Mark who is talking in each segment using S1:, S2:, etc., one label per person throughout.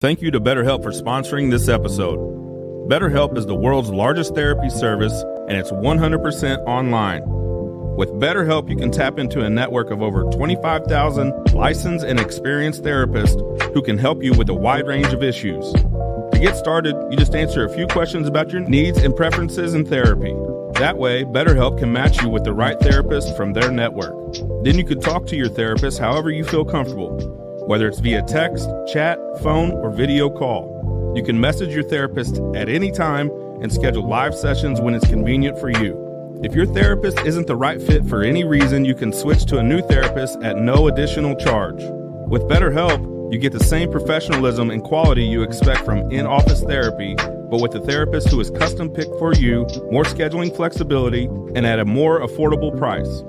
S1: Thank you to BetterHelp for sponsoring this episode. BetterHelp is the world's largest therapy service, and it's 100% online. With BetterHelp, you can tap into a network of over 25,000 licensed and experienced therapists who can help you with a wide range of issues. To get started, you just answer a few questions about your needs and preferences in therapy. That way, BetterHelp can match you with the right therapist from their network. Then you can talk to your therapist however you feel comfortable, whether it's via text, chat, phone, or video call. You can message your therapist at any time and schedule live sessions when it's convenient for you. If your therapist isn't the right fit for any reason, you can switch to a new therapist at no additional charge. With BetterHelp, you get the same professionalism and quality you expect from in-office therapy, but with a therapist who is custom-picked for you, more scheduling flexibility, and at a more affordable price.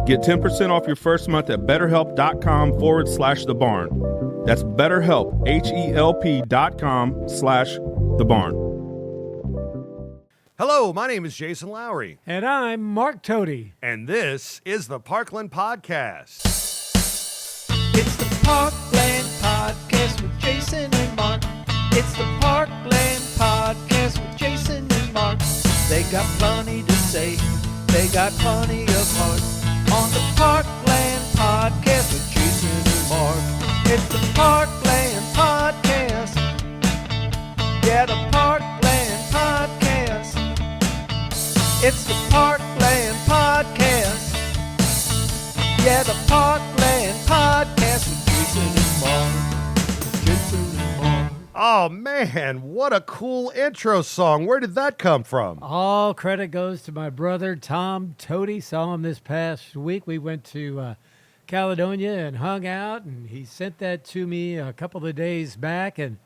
S1: Get 10% off your first month at BetterHelp.com/thebarn. That's BetterHelp, HELP.com/thebarn.
S2: Hello, my name is Jason Lowry.
S3: And I'm Mark Toti.
S2: And this is the Parkland Podcast.
S4: It's the Parkland Podcast with Jason and Mark. It's the Parkland Podcast with Jason and Mark. They got plenty to say. They got plenty of heart. On the Parkland Podcast with Jason and Mark. It's the Parkland Podcast. Yeah, the Parkland Podcast. It's the Parkland Podcast. Yeah, the Parkland Podcast with Jason and Mark. Jason and Mark.
S2: Oh, man, what a cool intro song. Where did that come from?
S3: All credit goes to my brother, Tom Toti. Saw him this past week. We went to Caledonia and hung out, and he sent that to me a couple of days back, and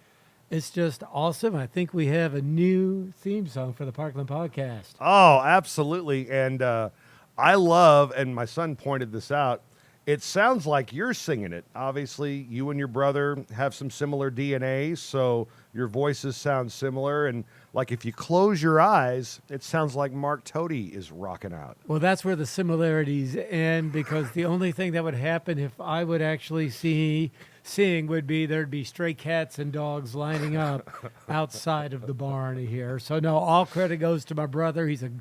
S3: it's just awesome. I think we have a new theme song for the Parkland Podcast.
S2: Oh, absolutely. And I love, and my son pointed this out, it sounds like you're singing it. Obviously, you and your brother have some similar DNA, so your voices sound similar. And like if you close your eyes, it sounds like Mark Toti is rocking out.
S3: Well, that's where the similarities end, because the only thing that would happen if I would actually sing would be there'd be stray cats and dogs lining up outside of the barn here. So, no, all credit goes to my brother. He's a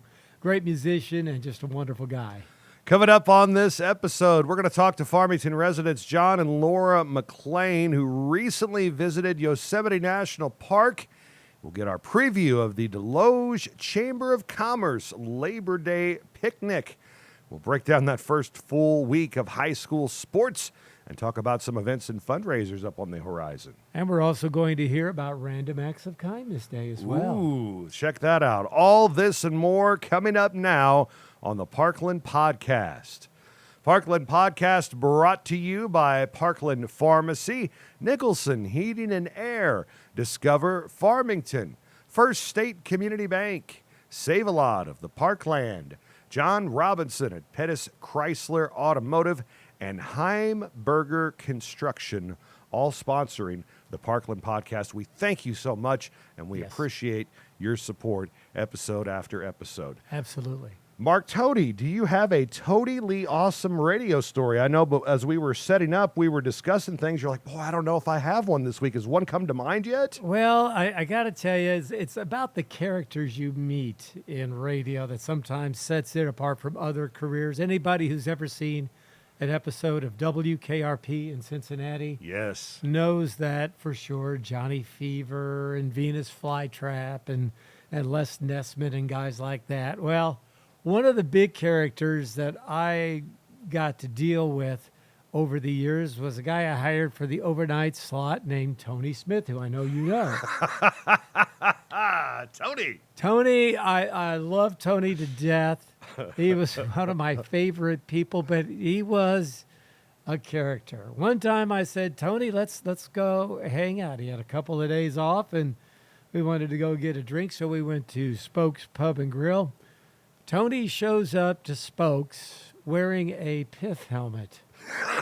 S3: great musician and just a wonderful guy.
S2: Coming up on this episode, we're going to talk to Farmington residents Jon and Laura McLean, who recently visited Yosemite National Park. We'll get our preview of the Desloge Chamber of Commerce Labor Day picnic. We'll break down that first full week of high school sports and talk about some events and fundraisers up on the horizon.
S3: And we're also going to hear about Random Acts of Kindness Day as well.
S2: Ooh, check that out. All this and more coming up now on the Parkland Podcast. Parkland Podcast brought to you by Parkland Pharmacy, Nicholson Heating and Air, Discover Farmington, First State Community Bank, Save-A-Lot of the Parkland, John Robinson at Pettis Chrysler Automotive, and Heimberger Construction, all sponsoring the Parkland Podcast. We thank you so much, and we appreciate your support episode after episode.
S3: Absolutely.
S2: Mark Toti, do you have a Toti-ly awesome radio story? I know, but as we were setting up, we were discussing things. You're like, boy, I don't know if I have one this week. Has one come to mind yet?
S3: Well, I got to tell you, it's about the characters you meet in radio that sometimes sets it apart from other careers. Anybody who's ever seen an episode of WKRP in Cincinnati knows that for sure. Johnny Fever and Venus Flytrap and Les Nessman and guys like that. Well, one of the big characters that I got to deal with over the years was a guy I hired for the overnight slot named Tony Smith, who I know you know. Tony, I love Tony to death. He was one of my favorite people, but he was a character. One time I said, Tony, let's go hang out. He had a couple of days off, and we wanted to go get a drink, so we went to Spokes Pub and Grill. Tony shows up to Spokes wearing a pith helmet.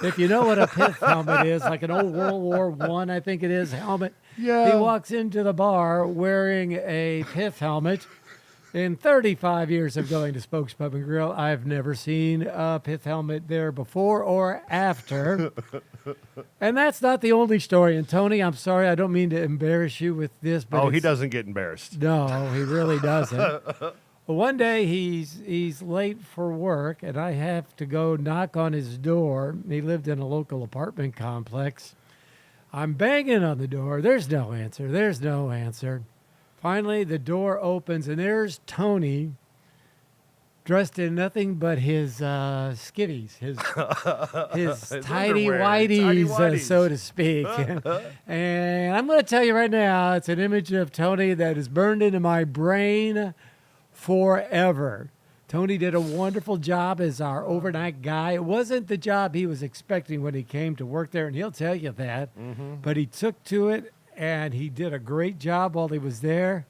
S3: If you know what a pith helmet is, like an old World War I think it is, helmet. Yeah. He walks into the bar wearing a pith helmet, In 35 years of going to Spokes Pub and Grill, I've never seen a pith helmet there before or after. And that's not the only story. And Tony, I'm sorry, I don't mean to embarrass you with this, but
S2: he doesn't get embarrassed.
S3: No, he really doesn't. Well, one day he's late for work, and I have to go knock on his door. He lived in a local apartment complex. I'm banging on the door. There's no answer. There's no answer. Finally, the door opens, and there's Tony, dressed in nothing but his skivvies, his tidy whities, so to speak. And I'm going to tell you right now, it's an image of Tony that is burned into my brain forever. Tony did a wonderful job as our overnight guy. It wasn't the job he was expecting when he came to work there, and he'll tell you that. But he took to it, and he did a great job while he was there.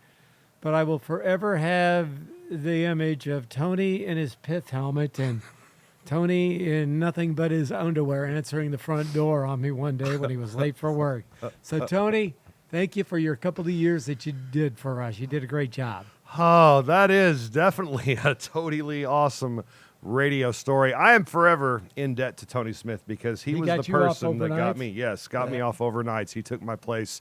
S3: But I will forever have the image of Tony in his pith helmet and Tony in nothing but his underwear answering the front door on me one day when he was late for work. So, Tony, thank you for your couple of years that you did for us. You did a great job.
S2: Oh, that is definitely a totally awesome radio story. I am forever in debt to Tony Smith because he was the person that got me. Yes, got me off overnights. He took my place.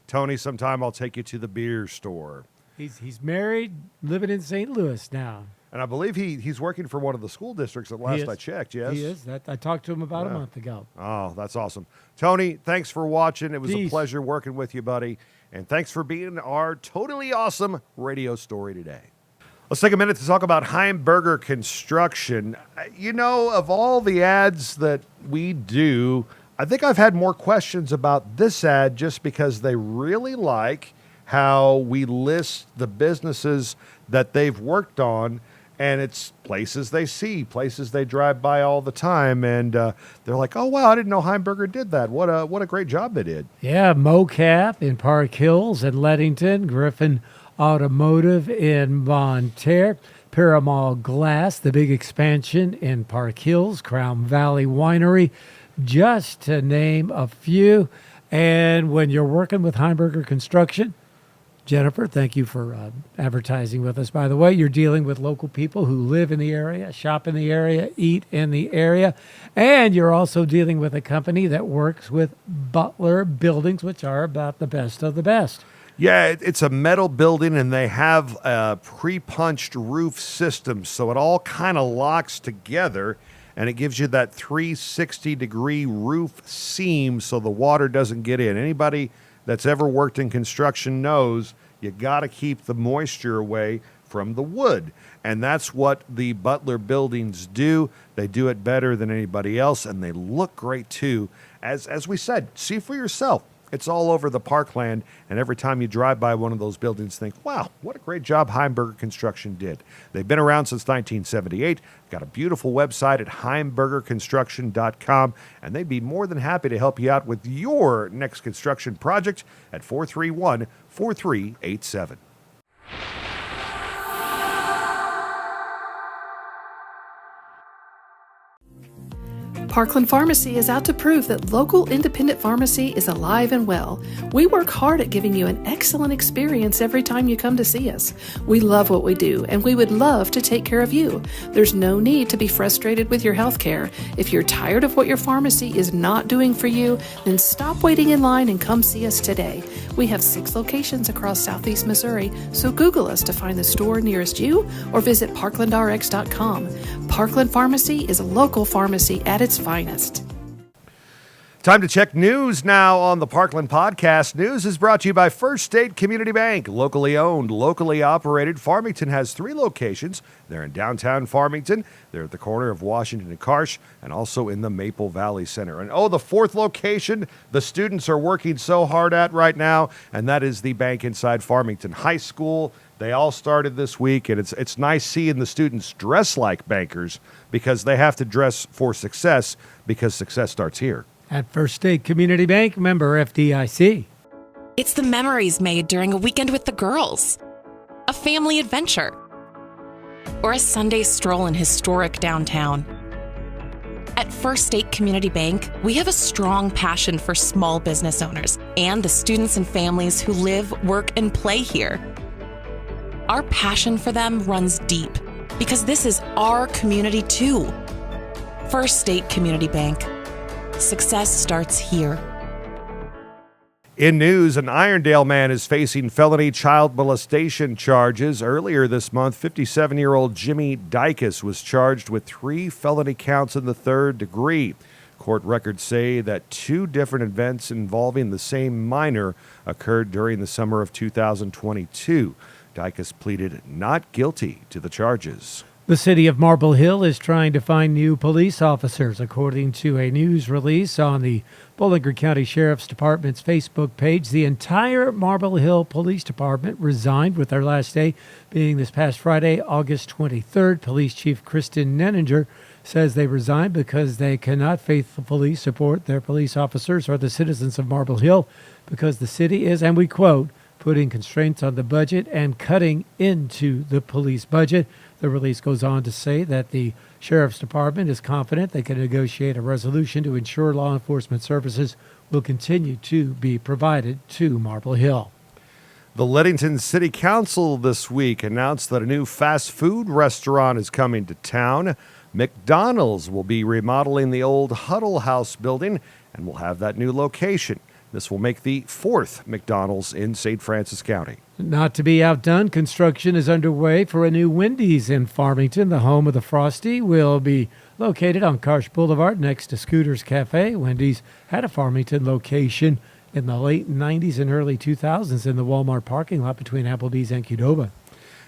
S2: Tony, sometime I'll take you to the beer store.
S3: He's married, living in St. Louis now.
S2: And I believe he's working for one of the school districts at last I checked, yes?
S3: He is. I talked to him about a month ago.
S2: Oh, that's awesome. Tony, thanks for watching. It was a pleasure working with you, buddy. And thanks for being our totally awesome radio story today. Let's take a minute to talk about Heimberger Construction. You know, of all the ads that we do, I think I've had more questions about this ad just because they really like how we list the businesses that they've worked on, and it's places they see, places they drive by all the time, and they're like, oh, wow, I didn't know Heimberger did that. What a great job they did.
S3: Yeah, MoCap in Park Hills and Leadington, Griffin Automotive in Bonne Terre, Paramal Glass, the big expansion in Park Hills, Crown Valley Winery, just to name a few. And when you're working with Heimberger Construction, Jennifer, thank you for advertising with us. By the way, you're dealing with local people who live in the area, shop in the area, eat in the area, and you're also dealing with a company that works with Butler Buildings, which are about the best of the best.
S2: Yeah, it's a metal building, and they have a pre-punched roof system, so it all kind of locks together, and it gives you that 360-degree roof seam so the water doesn't get in. Anybody that's ever worked in construction knows you got to keep the moisture away from the wood. And that's what the Butler buildings do. They do it better than anybody else, and they look great too. As we said, see for yourself. It's all over the Parkland, and every time you drive by one of those buildings, think, wow, what a great job Heimberger Construction did. They've been around since 1978, got a beautiful website at heimbergerconstruction.com, and they'd be more than happy to help you out with your next construction project at 431-4387.
S5: Parkland Pharmacy is out to prove that local independent pharmacy is alive and well. We work hard at giving you an excellent experience every time you come to see us. We love what we do, and we would love to take care of you. There's no need to be frustrated with your health care. If you're tired of what your pharmacy is not doing for you, then stop waiting in line and come see us today. We have 6 locations across Southeast Missouri, so Google us to find the store nearest you or visit parklandrx.com. Parkland Pharmacy is a local pharmacy at its finest.
S2: Time to check news now on the Parkland Podcast. News is brought to you by First State Community Bank. Locally owned, locally operated. Farmington has 3 locations. They're in downtown Farmington. They're at the corner of Washington and Karsh, and also in the Maple Valley Center. And the 4th location the students are working so hard at right now, and that is the bank inside Farmington High School. They all started this week, and it's nice seeing the students dress like bankers because they have to dress for success because success starts here.
S3: At First State Community Bank, member FDIC.
S6: It's the memories made during a weekend with the girls, a family adventure, or a Sunday stroll in historic downtown. At First State Community Bank, we have a strong passion for small business owners and the students and families who live, work, and play here. Our passion for them runs deep because this is our community too. First State Community Bank. Success starts here.
S2: In news, an Irondale man is facing felony child molestation charges. Earlier this month, 57-year-old Jimmy Dykes was charged with 3 felony counts in the 3rd degree. Court records say that 2 different events involving the same minor occurred during the summer of 2022. Dykes pleaded not guilty to the charges.
S3: The city of Marble Hill is trying to find new police officers, according to a news release on the Bowling Green County Sheriff's Department's Facebook page. The entire Marble Hill Police Department resigned, with their last day being this past Friday, August 23rd. Police Chief Kristen Nenninger says they resigned because they cannot faithfully support their police officers or the citizens of Marble Hill because the city is, and we quote, putting constraints on the budget and cutting into the police budget. The release goes on to say that the Sheriff's Department is confident they can negotiate a resolution to ensure law enforcement services will continue to be provided to Marble Hill.
S2: The Leadington City Council this week announced that a new fast food restaurant is coming to town. McDonald's will be remodeling the old Huddle House building and will have that new location. This will make the 4th McDonald's in St. Francis County.
S3: Not to be outdone, construction is underway for a new Wendy's in Farmington. The home of the Frosty will be located on Karsh Boulevard next to Scooter's Cafe. Wendy's had a Farmington location in the late 90s and early 2000s in the Walmart parking lot between Applebee's and Qdoba.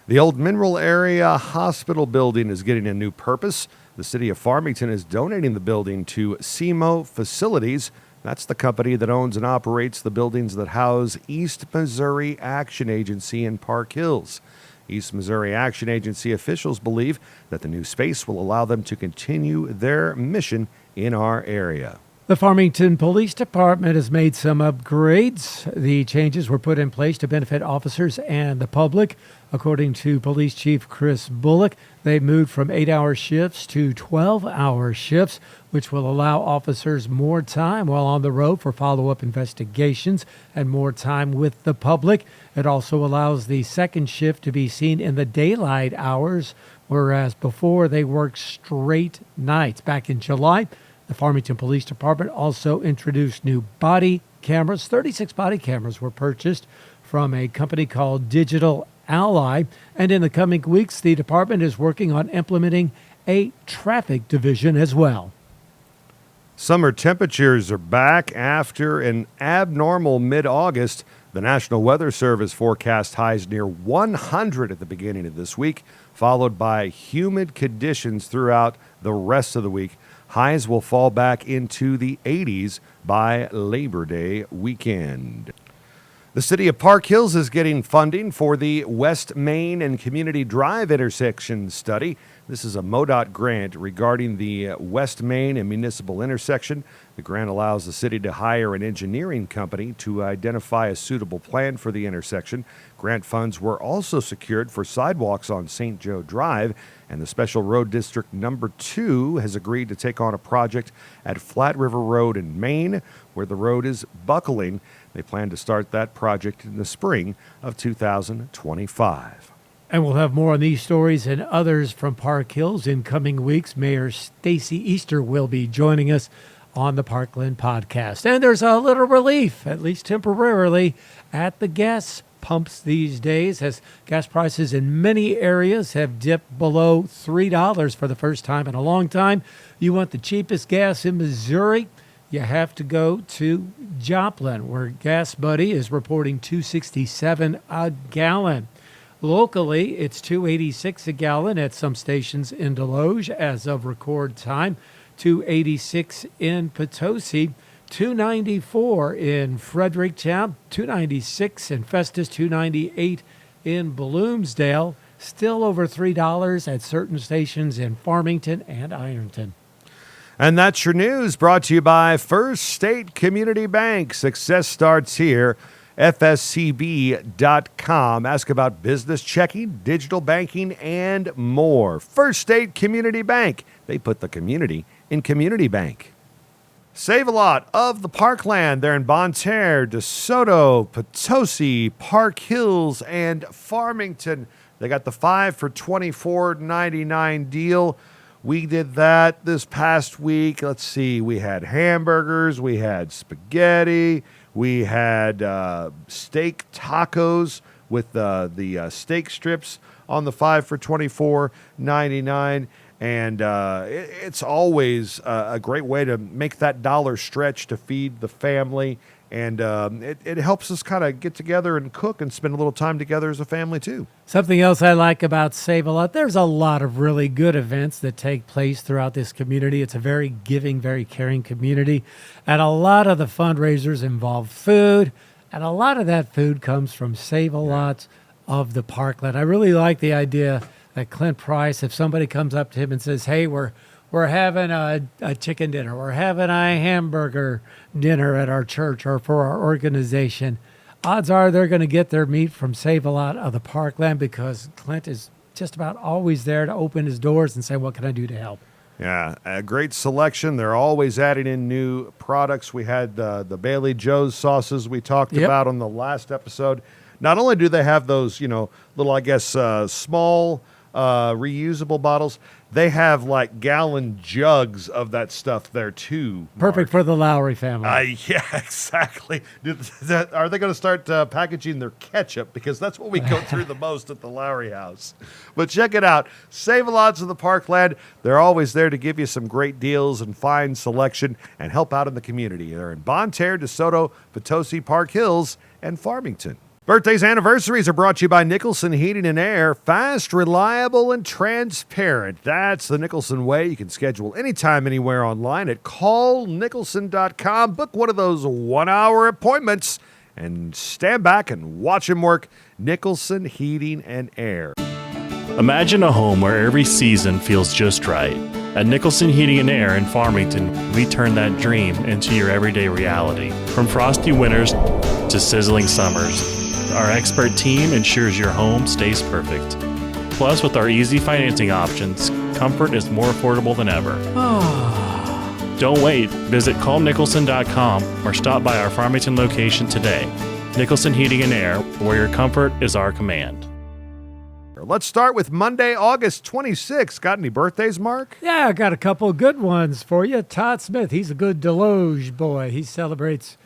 S2: The old Mineral Area Hospital building is getting a new purpose. The city of Farmington is donating the building to SEMO Facilities. That's the company that owns and operates the buildings that house East Missouri Action Agency in Park Hills. East Missouri Action Agency officials believe that the new space will allow them to continue their mission in our area.
S3: The Farmington Police Department has made some upgrades. The changes were put in place to benefit officers and the public. According to Police Chief Chris Bullock, they moved from 8-hour shifts to 12-hour shifts, which will allow officers more time while on the road for follow-up investigations and more time with the public. It also allows the second shift to be seen in the daylight hours, whereas before they worked straight nights. Back in July, the Farmington Police Department also introduced new body cameras. 36 body cameras were purchased from a company called Digital Ally. And in the coming weeks, the department is working on implementing a traffic division as well.
S2: Summer temperatures are back after an abnormal mid-August. The National Weather Service forecast highs near 100 at the beginning of this week, followed by humid conditions throughout the rest of the week. Highs will fall back into the 80s by Labor Day weekend. The city of Park Hills is getting funding for the West Main and Community Drive intersection study. This is a MoDOT grant regarding the West Main and Municipal intersection. The grant allows the city to hire an engineering company to identify a suitable plan for the intersection. Grant funds were also secured for sidewalks on St. Joe Drive, and the Special Road District Number 2 has agreed to take on a project at Flat River Road in Maine, where the road is buckling. They plan to start that project in the spring of 2025.
S3: And we'll have more on these stories and others from Park Hills in coming weeks. Mayor Stacy Easter will be joining us on the Parkland podcast. And there's a little relief, at least temporarily, at the gas pumps these days, as gas prices in many areas have dipped below $3 for the first time in a long time. You want the cheapest gas in Missouri? You have to go to Joplin, where Gas Buddy is reporting $2.67 a gallon. Locally, it's $2.86 a gallon at some stations in Desloge as of record time, $2.86 in Potosi, $2.94 in Fredericktown, $2.96 in Festus, $2.98 in Bloomsdale, still over $3 at certain stations in Farmington and Ironton.
S2: And that's your news, brought to you by First State Community Bank. Success starts here. FSCB.com. Ask about business checking, digital banking, and more. First State Community Bank. They put the community in Community Bank. Save a lot of the Parkland. They're in Bonne Terre, DeSoto, Potosi, Park Hills, and Farmington. They got the 5 for $24.99 deal. We did that this past week. Let's see. We had hamburgers. We had spaghetti. We had steak tacos with the steak strips on the 5 for $24.99. And it's always a great way to make that dollar stretch to feed the family. And it helps us kind of get together and cook and spend a little time together as a family, too.
S3: Something else I like about Save a Lot, there's a lot of really good events that take place throughout this community. It's a very giving, very caring community. And a lot of the fundraisers involve food. And a lot of that food comes from Save a Lot of the Parkland. I really like the idea that Clint Price, if somebody comes up to him and says, hey, we're having a chicken dinner, we're having a hamburger dinner at our church or for our organization, odds are they're going to get their meat from Save a Lot of the Parkland, because Clint is just about always there to open his doors and say, what can I do to help?
S2: Yeah, a great selection. They're always adding in new products. We had the Bailey Joe's sauces we talked about on the last episode. Not only do they have those, little, I guess, small reusable bottles, they have like gallon jugs of that stuff there too.
S3: Perfect for the Lowry family.
S2: Yeah, exactly. Are they going to start packaging their ketchup? Because that's what we go through the most at the Lowry house. But check it out. Save a Lots of the Parkland. They're always there to give you some great deals and fine selection and help out in the community. They're in Bonne Terre, DeSoto, Potosi, Park Hills, and Farmington. Birthdays, anniversaries are brought to you by Nicholson Heating and Air. Fast, reliable, and transparent. That's the Nicholson way. You can schedule anytime, anywhere online at callnicholson.com. Book one of those 1-hour appointments and stand back and watch him work. Nicholson Heating and Air.
S7: Imagine a home where every season feels just right. At Nicholson Heating and Air in Farmington, we turn that dream into your everyday reality. From frosty winters to sizzling summers, our expert team ensures your home stays perfect. Plus, with our easy financing options, comfort is more affordable than ever. Don't wait. Visit callnicholson.com or stop by our Farmington location today. Nicholson Heating and Air, where your comfort is our command.
S2: Let's start with Monday, August 26th. Got any birthdays, Mark?
S3: Yeah, I got a couple of good ones for you. Todd Smith, he's a good Desloge boy. He celebrates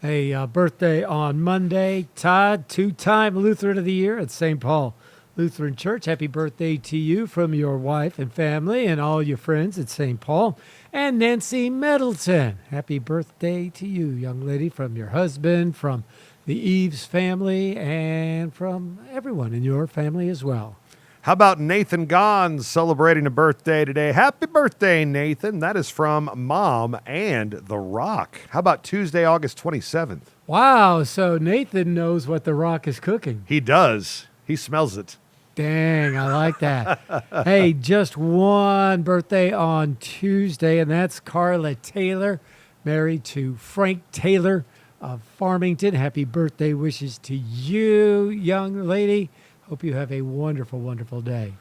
S3: a birthday on Monday. Todd, 2-time Lutheran of the Year at St. Paul Lutheran Church. Happy birthday to you from your wife and family and all your friends at St. Paul. And Nancy Middleton, happy birthday to you, young lady, from your husband, from the Eves family, and from everyone in your family as well.
S2: How about Nathan Gons celebrating a birthday today? Happy birthday, Nathan. That is from Mom and The Rock. How about Tuesday, August 27th?
S3: Wow, so Nathan knows what The Rock is cooking.
S2: He does. He smells it.
S3: Dang, I like that. Hey, just one birthday on Tuesday, and that's Carla Taylor, married to Frank Taylor of Farmington. Happy birthday wishes to you, young lady. Hope you have a wonderful, wonderful day.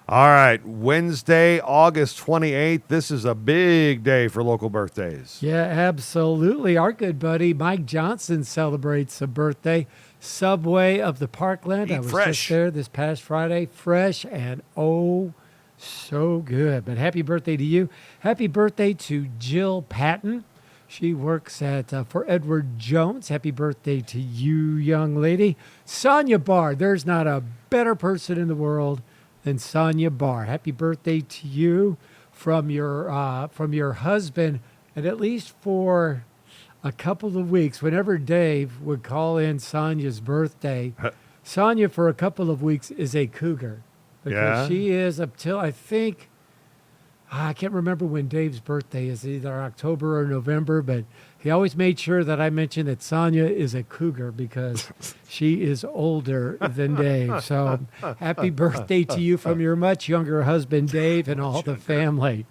S2: All right, Wednesday, August 28th. This is a big day for local birthdays.
S3: Yeah, absolutely. Our good buddy Mike Johnson celebrates a birthday. Subway of the Parkland. I was just there this past Friday. Fresh and oh, so good. But happy birthday to you. Happy birthday to Jill Patton. She works at for Edward Jones. Happy birthday to you, young lady. Sonia Barr. There's not a better person in the world than Sonia Barr. Happy birthday to you from your husband. And at least for a couple of weeks, whenever Dave would call in Sonia's birthday, Sonia for a couple of weeks is a cougar. Because she is up till, I think, I can't remember when Dave's birthday is, either October or November, but he always made sure that I mentioned that Sonia is a cougar because she is older than Dave. So happy birthday to you from your much younger husband, Dave, and all the family.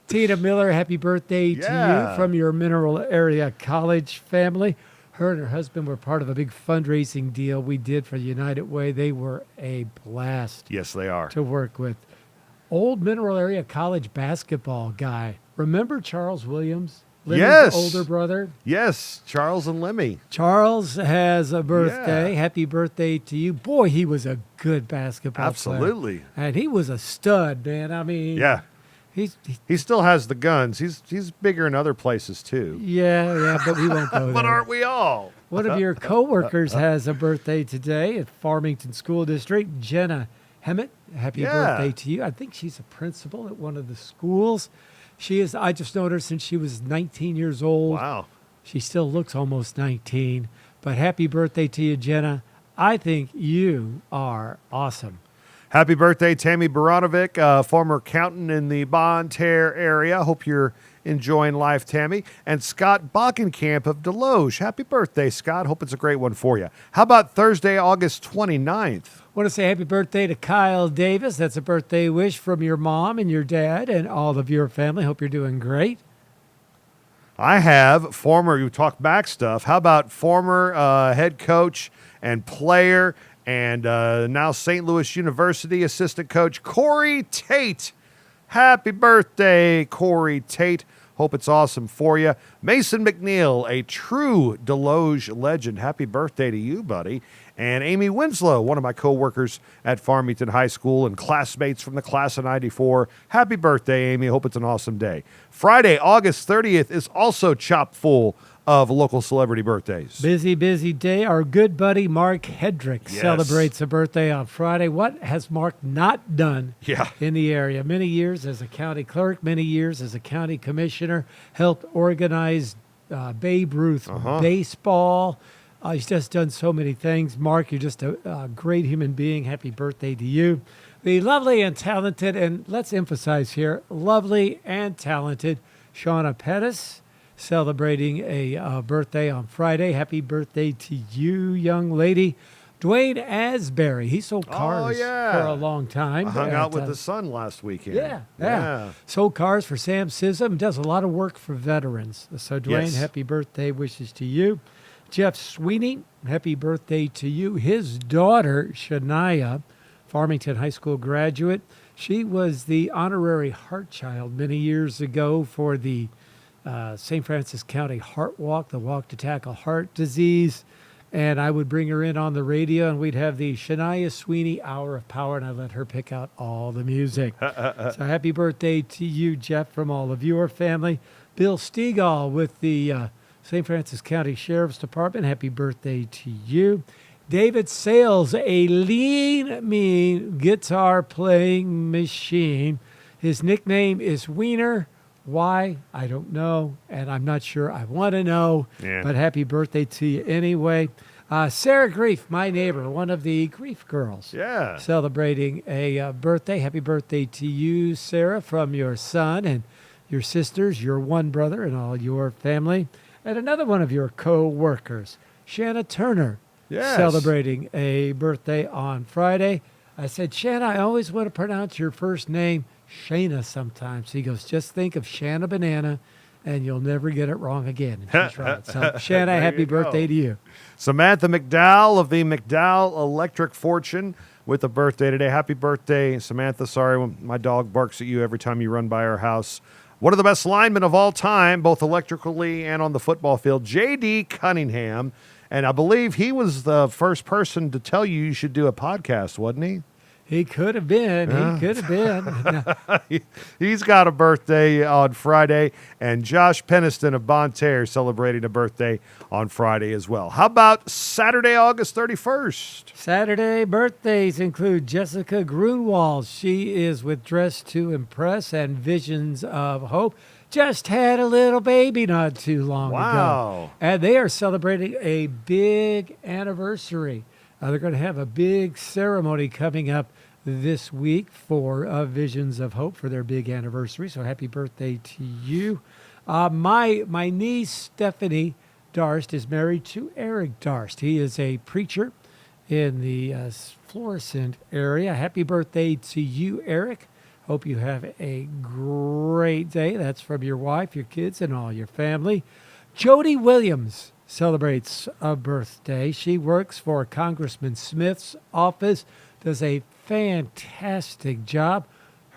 S3: Tina Miller, happy birthday to you from your Mineral Area College family. Her and her husband were part of a big fundraising deal we did for United Way. They were a blast.
S2: Yes, they are.
S3: To work with. Old Mineral Area College basketball guy. Remember Charles Williams? Lemmy's
S2: Yes.
S3: older brother.
S2: Yes, Charles and Lemmy.
S3: Charles has a birthday.
S2: Yeah.
S3: Happy birthday to you. Boy, he was a good basketball player.
S2: Absolutely.
S3: And he was a stud, man. I mean,
S2: Yeah. He still has the guns. He's bigger in other places too.
S3: yeah, but we won't go there.
S2: But aren't we all?
S3: One of your coworkers has a birthday today at Farmington School District. Jenna Hemmett, happy
S2: Yeah.
S3: birthday to you. I think she's a principal at one of the schools. She is. I just known her since she was 19 years old.
S2: Wow.
S3: She still looks almost 19. But happy birthday to you, Jenna. I think you are awesome.
S2: Happy birthday, Tammy Baranovic, former accountant in the Bonne Terre area. Hope you're enjoying life, Tammy. And Scott Bockenkamp of Desloge. Happy birthday, Scott. Hope it's a great one for you. How about Thursday, August 29th?
S3: Want to say happy birthday to Kyle Davis. That's a birthday wish from your mom and your dad and all of your family. Hope you're doing great.
S2: I have you talk back stuff. How about former head coach and player and now St. Louis University assistant coach Corey Tate. Happy birthday, Corey Tate. Hope it's awesome for you. Mason McNeil, a true Desloge legend. Happy birthday to you, buddy. And Amy Winslow, one of my co-workers at Farmington High School and classmates from the class of 94. Happy birthday, Amy. Hope it's an awesome day. Friday, August 30th is also chock full of local celebrity birthdays.
S3: Busy, busy day. Our good buddy Mark Hedrick celebrates a birthday on Friday. What has Mark not done in the area? Many years as a county clerk, many years as a county commissioner, helped organize Babe Ruth baseball. He's just done so many things. Mark, you're just a great human being. Happy birthday to you. The lovely and talented, and let's emphasize here, lovely and talented Shauna Pettis, celebrating a birthday on Friday. Happy birthday to you, young lady. Dwayne Asbury, he sold cars for a long time.
S2: I hung out with the son last weekend.
S3: Yeah. Sold cars for Sam Sism, does a lot of work for veterans. So Dwayne, happy birthday wishes to you. Jeff Sweeney, happy birthday to you. His daughter, Shania, Farmington High School graduate. She was the honorary heart child many years ago for the St. Francis County Heart Walk, the Walk to Tackle Heart Disease. And I would bring her in on the radio, and we'd have the Shania Sweeney Hour of Power, and I'd let her pick out all the music. So happy birthday to you, Jeff, from all of your family. Bill Stegall with the St. Francis County Sheriff's Department, happy birthday to you. David Sales, a lean, mean guitar-playing machine. His nickname is Wiener. Why? I don't know, and I'm not sure I want to know, but happy birthday to you anyway. Sarah Grief, my neighbor, one of the Grief girls, celebrating a birthday. Happy birthday to you, Sarah, from your son and your sisters, your one brother, and all your family. And another one of your co-workers, Shanna Turner, celebrating a birthday on Friday. I said, Shanna, I always want to pronounce your first name Shana sometimes. He goes, just think of Shanna Banana, and you'll never get it wrong again. And she's right. So, Shanna, happy birthday to you.
S2: Samantha McDowell of the McDowell Electric Fortune with a birthday today. Happy birthday, Samantha. Sorry when my dog barks at you every time you run by our house. One of the best linemen of all time, both electrically and on the football field, J.D. Cunningham. And I believe he was the first person to tell you should do a podcast, wasn't he?
S3: He could have been. He could have been.
S2: He's got a birthday on Friday, and Josh Peniston of Bonne Terre celebrating a birthday on Friday as well. How about Saturday, August 31st?
S3: Saturday birthdays include Jessica Grunwald. She is with Dress to Impress and Visions of Hope. Just had a little baby not too long ago. And they are celebrating a big anniversary. They're going to have a big ceremony coming up this week for Visions of Hope for their big anniversary. So happy birthday to you. My niece, Stephanie Darst, is married to Eric Darst. He is a preacher in the Florissant area. Happy birthday to you, Eric. Hope you have a great day. That's from your wife, your kids, and all your family. Jody Williams celebrates a birthday. She works for Congressman Smith's office, does a fantastic job.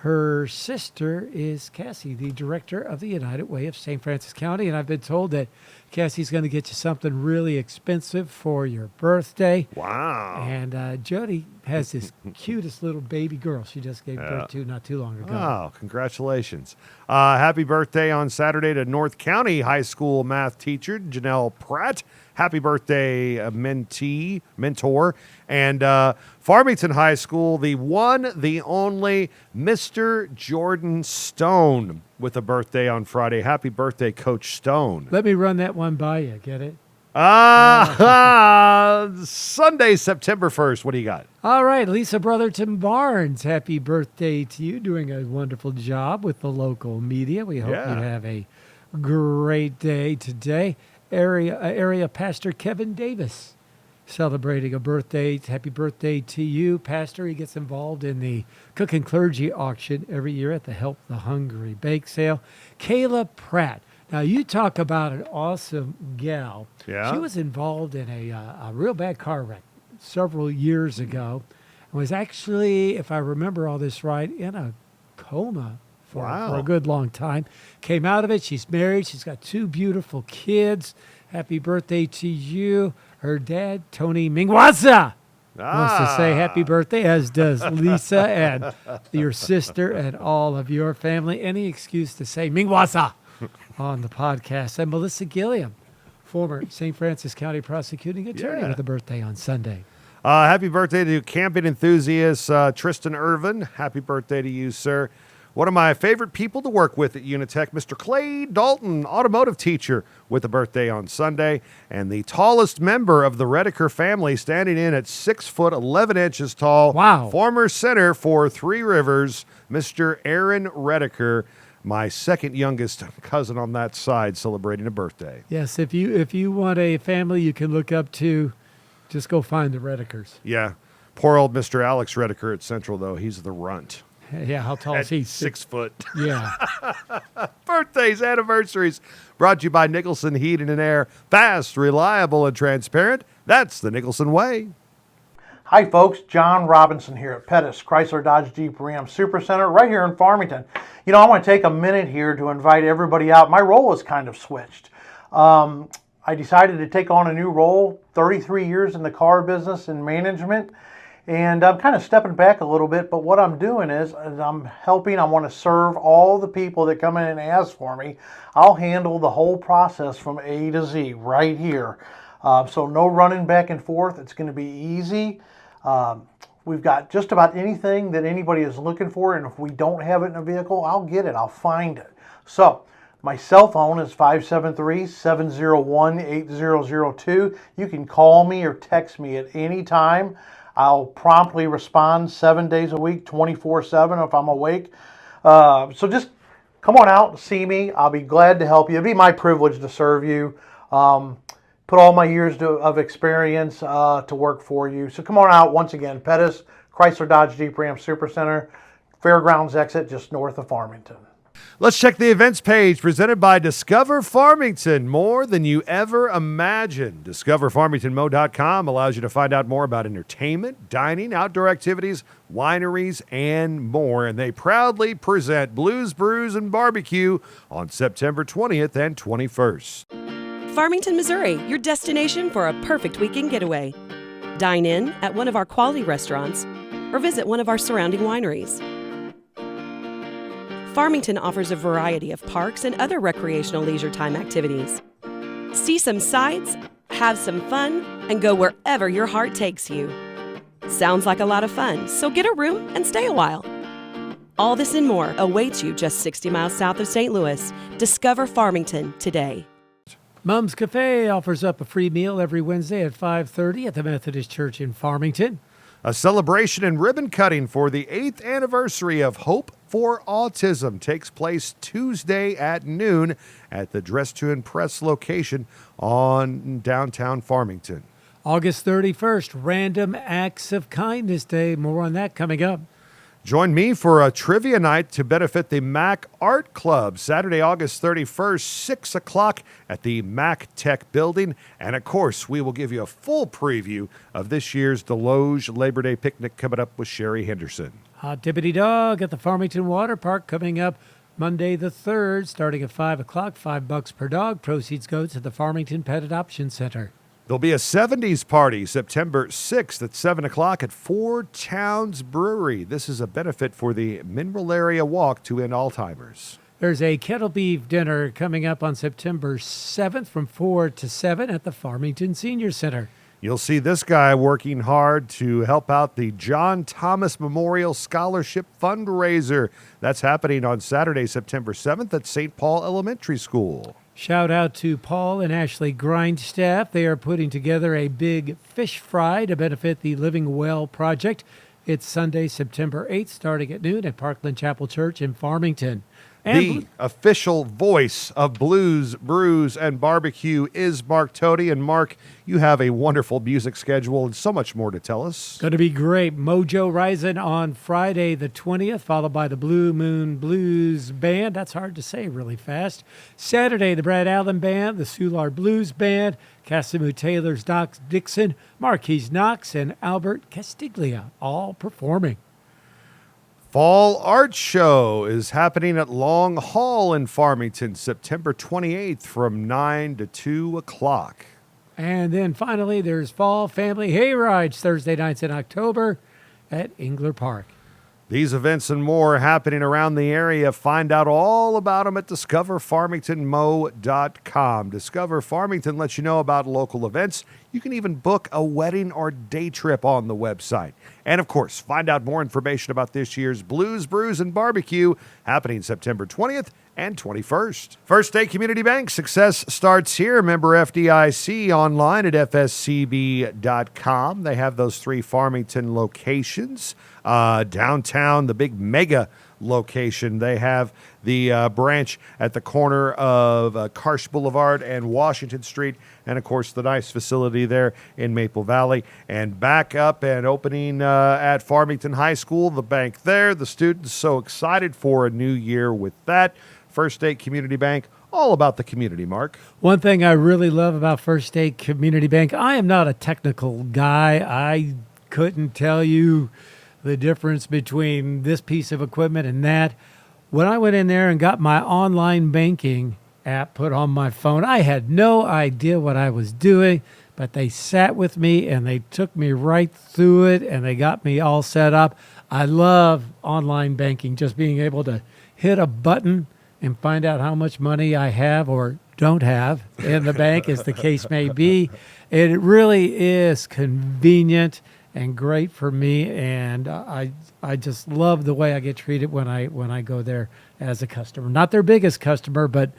S3: Her sister is Cassie, the director of the United Way of St. Francis County, and I've been told that Cassie's going to get you something really expensive for your birthday.
S2: Wow.
S3: And Jody has this cutest little baby girl she just gave birth to not too long ago.
S2: Oh, congratulations. Happy birthday on Saturday to North County High School math teacher Janelle Pratt. Happy birthday, mentor. And Farmington High School, the one, the only Mr. Jordan Stone with a birthday on Friday. Happy birthday, Coach Stone.
S3: Let me run that one by you. Get it?
S2: Sunday, September 1st. What do you got?
S3: All right, Lisa Brotherton Barnes, happy birthday to you. Doing a wonderful job with the local media. We hope you have a great day today. Area Pastor Kevin Davis celebrating a birthday. Happy birthday to you, Pastor. He gets involved in the Cook and Clergy auction every year at the Help the Hungry bake sale. Kayla Pratt. Now, you talk about an awesome gal.
S2: Yeah.
S3: She was involved in a real bad car wreck several years ago. And was actually, if I remember all this right, in a coma for a good long time. Came out of it. She's married. She's got 2 beautiful kids. Happy birthday to you. Her dad, Tony Mingwaza, wants to say happy birthday, as does Lisa and your sister and all of your family. Any excuse to say Mingwaza on the podcast. And Melissa Gilliam, former St. Francis County prosecuting attorney, with a birthday on Sunday.
S2: Happy birthday to camping enthusiast Tristan Irvin. Happy birthday to you, sir. One of my favorite people to work with at Unitech, Mr. Clay Dalton, automotive teacher, with a birthday on Sunday. And the tallest member of the Redeker family, standing in at 6 foot 11 inches tall.
S3: Wow.
S2: Former center for Three Rivers, Mr. Aaron Redeker, my second youngest cousin on that side, celebrating a birthday.
S3: Yes, if you want a family you can look up to, just go find the Redekers.
S2: Yeah. Poor old Mr. Alex Redeker at Central, though. He's the runt.
S3: Yeah, how tall is he?
S2: 6 foot.
S3: Yeah.
S2: Birthdays, anniversaries, brought to you by Nicholson Heating and Air. Fast, reliable, and transparent. That's the Nicholson way.
S8: Hi folks, John Robinson here at Pettis Chrysler Dodge Jeep Ram Supercenter right here in Farmington. You know, I want to take a minute here to invite everybody out. My role has kind of switched. I decided to take on a new role, 33 years in the car business and management. And I'm kind of stepping back a little bit, but what I'm doing is I'm helping. I want to serve all the people that come in and ask for me. I'll handle the whole process from A to Z right here. So no running back and forth. It's going to be easy. We've got just about anything that anybody is looking for, and if we don't have it in a vehicle, I'll get it. I'll find it. So my cell phone is 573-701-8002. You can call me or text me at any time. I'll promptly respond 7 days a week, 24/7 if I'm awake. So just come on out and see me. I'll be glad to help you. It'd be my privilege to serve you. Put all my years of experience to work for you. So come on out once again. Pettis, Chrysler Dodge Jeep Ram Supercenter, Fairgrounds exit just north of Farmington.
S2: Let's check the events page presented by Discover Farmington. More than you ever imagined. DiscoverFarmingtonMo.com allows you to find out more about entertainment, dining, outdoor activities, wineries, and more. And they proudly present Blues, Brews, and Barbecue on September 20th and 21st.
S9: Farmington, Missouri, your destination for a perfect weekend getaway. Dine in at one of our quality restaurants or visit one of our surrounding wineries. Farmington offers a variety of parks and other recreational leisure time activities. See some sights, have some fun, and go wherever your heart takes you. Sounds like a lot of fun, so get a room and stay a while. All this and more awaits you just 60 miles south of St. Louis. Discover Farmington today.
S3: Mum's Cafe offers up a free meal every Wednesday at 5:30 at the Methodist Church in Farmington.
S2: A celebration and ribbon cutting for the 8th anniversary of Hope for Autism takes place Tuesday at noon at the Dress to Impress location on downtown Farmington.
S3: August 31st, Random Acts of Kindness Day. More on that coming up.
S2: Join me for a trivia night to benefit the Mac Art Club, Saturday, August 31st, 6 o'clock at the Mac Tech Building. And, of course, we will give you a full preview of this year's Desloge Labor Day picnic coming up with Cheri Henderson.
S3: Hot Dippity Dog at the Farmington Water Park coming up Monday the 3rd, starting at 5 o'clock, $5 per dog. Proceeds go to the Farmington Pet Adoption Center.
S2: There'll be a 70s party September 6th at 7 o'clock at Four Towns Brewery. This is a benefit for the Mineral Area Walk to End Alzheimer's.
S3: There's a kettle beef dinner coming up on September 7th from 4 to 7 at the Farmington Senior Center.
S2: You'll see this guy working hard to help out the John Thomas Memorial Scholarship Fundraiser. That's happening on Saturday, September 7th at St. Paul Elementary School.
S3: Shout out to Paul and Ashley Grindstaff. They are putting together a big fish fry to benefit the Living Well Project. It's Sunday, September 8th, starting at noon at Parkland Chapel Church in Farmington.
S2: The official voice of Blues, Brews, and Barbecue is Mark Toti. And Mark, you have a wonderful music schedule and so much more to tell us.
S3: Going to be great. Mojo Rising on Friday the 20th, followed by the Blue Moon Blues Band. That's hard to say really fast. Saturday, the Brad Allen Band, the Soulard Blues Band, Casimir Taylor's Doc Dixon, Marquise Knox, and Albert Castiglia, all performing.
S2: Fall Art Show is happening at Long Hall in Farmington, September 28th from 9 to 2 o'clock.
S3: And then finally, there's Fall Family Hayrides Thursday nights in October at Engler Park.
S2: These events and more are happening around the area. Find out all about them at discoverfarmingtonmo.com. Discover Farmington lets you know about local events. You can even book a wedding or day trip on the website. And, of course, find out more information about this year's Blues, Brews, and Barbecue happening September 20th and 21st. First State Community Bank, success starts here. Member FDIC, online at fscb.com. They have those 3 Farmington locations. Downtown, the big mega location. They have the branch at the corner of Karsh Boulevard and Washington Street, and of course the nice facility there in Maple Valley. And back up and opening at Farmington High School, the bank there. The students so excited for a new year with that. First State Community Bank, all about the community, Mark.
S3: One thing I really love about First State Community Bank, I am not a technical guy. I couldn't tell you the difference between this piece of equipment and that. When I went in there and got my online banking app put on my phone, I had no idea what I was doing, but they sat with me and they took me right through it and they got me all set up. I love online banking, just being able to hit a button and find out how much money I have or don't have in the bank, as the case may be. It really is convenient and great for me, and I just love the way I get treated when I go there as a customer. Not their biggest customer, but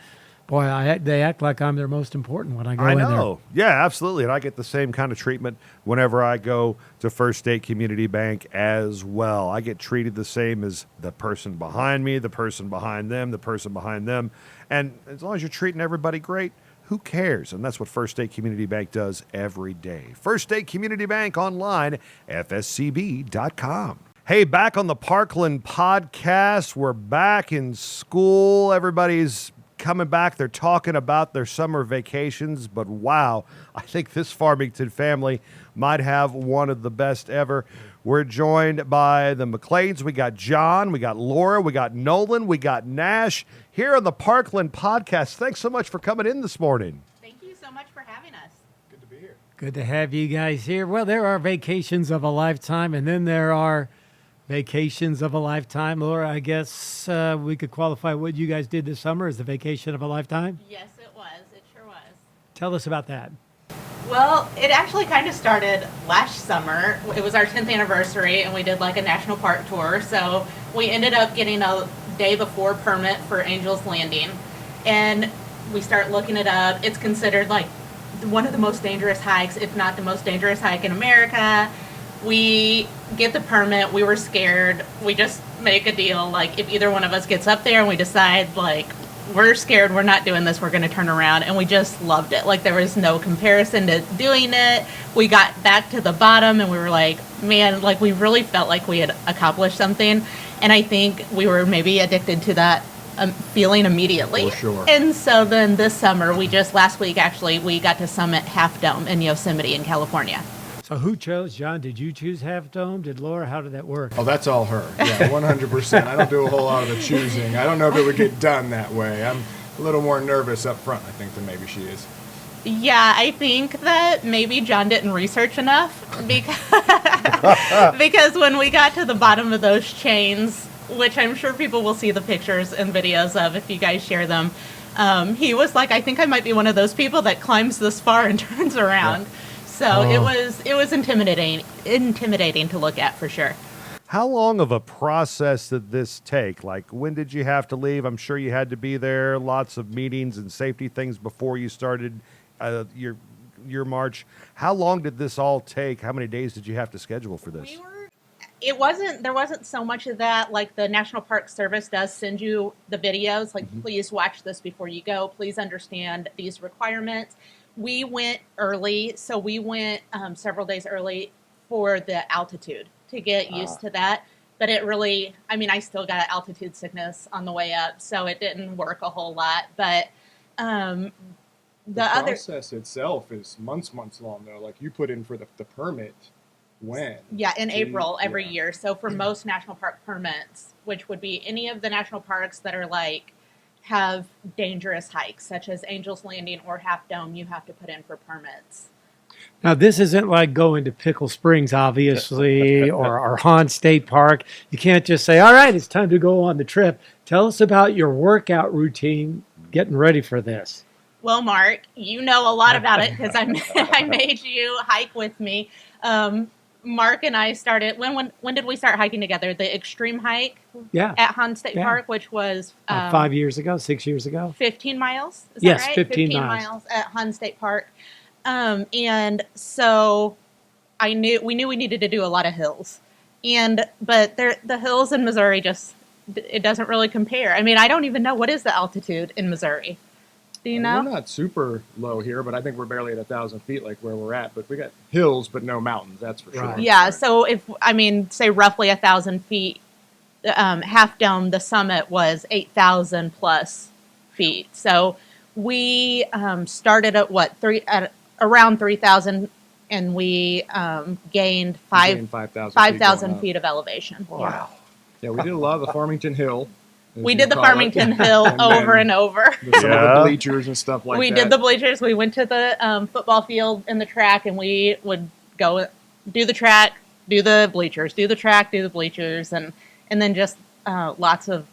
S3: boy, they act like I'm their most important when I go in there. I know.
S2: Yeah, absolutely. And I get the same kind of treatment whenever I go to First State Community Bank as well. I get treated the same as the person behind me, the person behind them, the person behind them. And as long as you're treating everybody great, who cares? And that's what First State Community Bank does every day. First State Community Bank online, fscb.com. Hey, back on the Parkland podcast. We're back in school. Everybody's coming back. They're talking about their summer vacations, but wow, I think this Farmington family might have one of the best ever. We're joined by the McLeans. We got Jon, we got Laura, we got Nolan, we got Nash here on the Parkland podcast. Thanks so much for coming in this morning.
S10: Thank you so much for having us.
S3: Good to be here. Good to have you guys here. Well, there are vacations of a lifetime, and then there are vacations of a lifetime. Laura, I guess we could qualify what you guys did this summer as the vacation of a lifetime?
S10: Yes, it was. It sure was.
S3: Tell us about that.
S10: Well, it actually kind of started last summer. It was our 10th anniversary, and we did like a national park tour. So we ended up getting a day before permit for Angel's Landing. And we start looking it up. It's considered like one of the most dangerous hikes, if not the most dangerous hike in America. We get the permit. We were scared. We just make a deal. Like, if either one of us gets up there and we decide, like, we're scared, we're not doing this, we're going to turn around. And we just loved it. Like, there was no comparison to doing it. We got back to the bottom and we were like, man, like, we really felt like we had accomplished something. And I think we were maybe addicted to that feeling immediately.
S2: For sure.
S10: And so then this summer, last week actually, we got to summit Half Dome in Yosemite in California.
S3: So who chose? John, did you choose Half Dome? Did Laura? How did that work?
S11: Oh, that's all her. Yeah, 100%. I don't do a whole lot of the choosing. I don't know if it would get done that way. I'm a little more nervous up front, I think, than maybe she is.
S10: Yeah, I think that maybe John didn't research enough because, because when we got to the bottom of those chains, which I'm sure people will see the pictures and videos of if you guys share them, he was like, I think I might be one of those people that climbs this far and turns around. Yeah. So it was intimidating to look at for sure.
S2: How long of a process did this take? Like, when did you have to leave? I'm sure you had to be there, lots of meetings and safety things before you started your march. How long did this all take? How many days did you have to schedule for this?
S10: There wasn't so much of that. Like, the National Park Service does send you the videos, like, please watch this before you go. Please understand these requirements. We went early, so we went several days early for the altitude to get used to that. But it really, I mean, I still got altitude sickness on the way up, so it didn't work a whole lot. But the
S11: process itself is months long, though. Like, you put in for the permit when?
S10: Yeah, in April every year. So for most national park permits, which would be any of the national parks that are like have dangerous hikes, such as Angel's Landing or Half Dome, you have to put in for permits.
S3: Now, this isn't like going to Pickle Springs, obviously, or Hahn State Park. You can't just say, all right, it's time to go on the trip. Tell us about your workout routine getting ready for this.
S10: Well, Mark, you know a lot about it because I made you hike with me. Mark and I started, when did we start hiking together? The extreme hike at Hahn State Park, which was
S3: 5 years ago, 6 years ago.
S10: 15 miles, is
S3: yes,
S10: that right?
S3: 15
S10: miles at Hahn State Park. And so we knew we needed to do a lot of hills. But the hills in Missouri it doesn't really compare. I mean, I don't even know, what is the altitude in Missouri? Do you know?
S11: We're not super low here, but I think we're barely at 1,000 feet like where we're at. But we got hills, but no mountains, that's for sure.
S10: Yeah, so say roughly 1,000 feet, Half Dome, the summit was 8,000 plus feet. So we started at around 3,000, and we gained 5,000 feet of elevation.
S2: Wow.
S11: Yeah, we did a lot of the Farmington Hill.
S10: We did the Farmington Hill over and over.
S11: Some of the bleachers and stuff like that.
S10: We did the bleachers. We went to the football field and the track, and we would go do the track, do the bleachers, do the track, do the bleachers, and then just lots of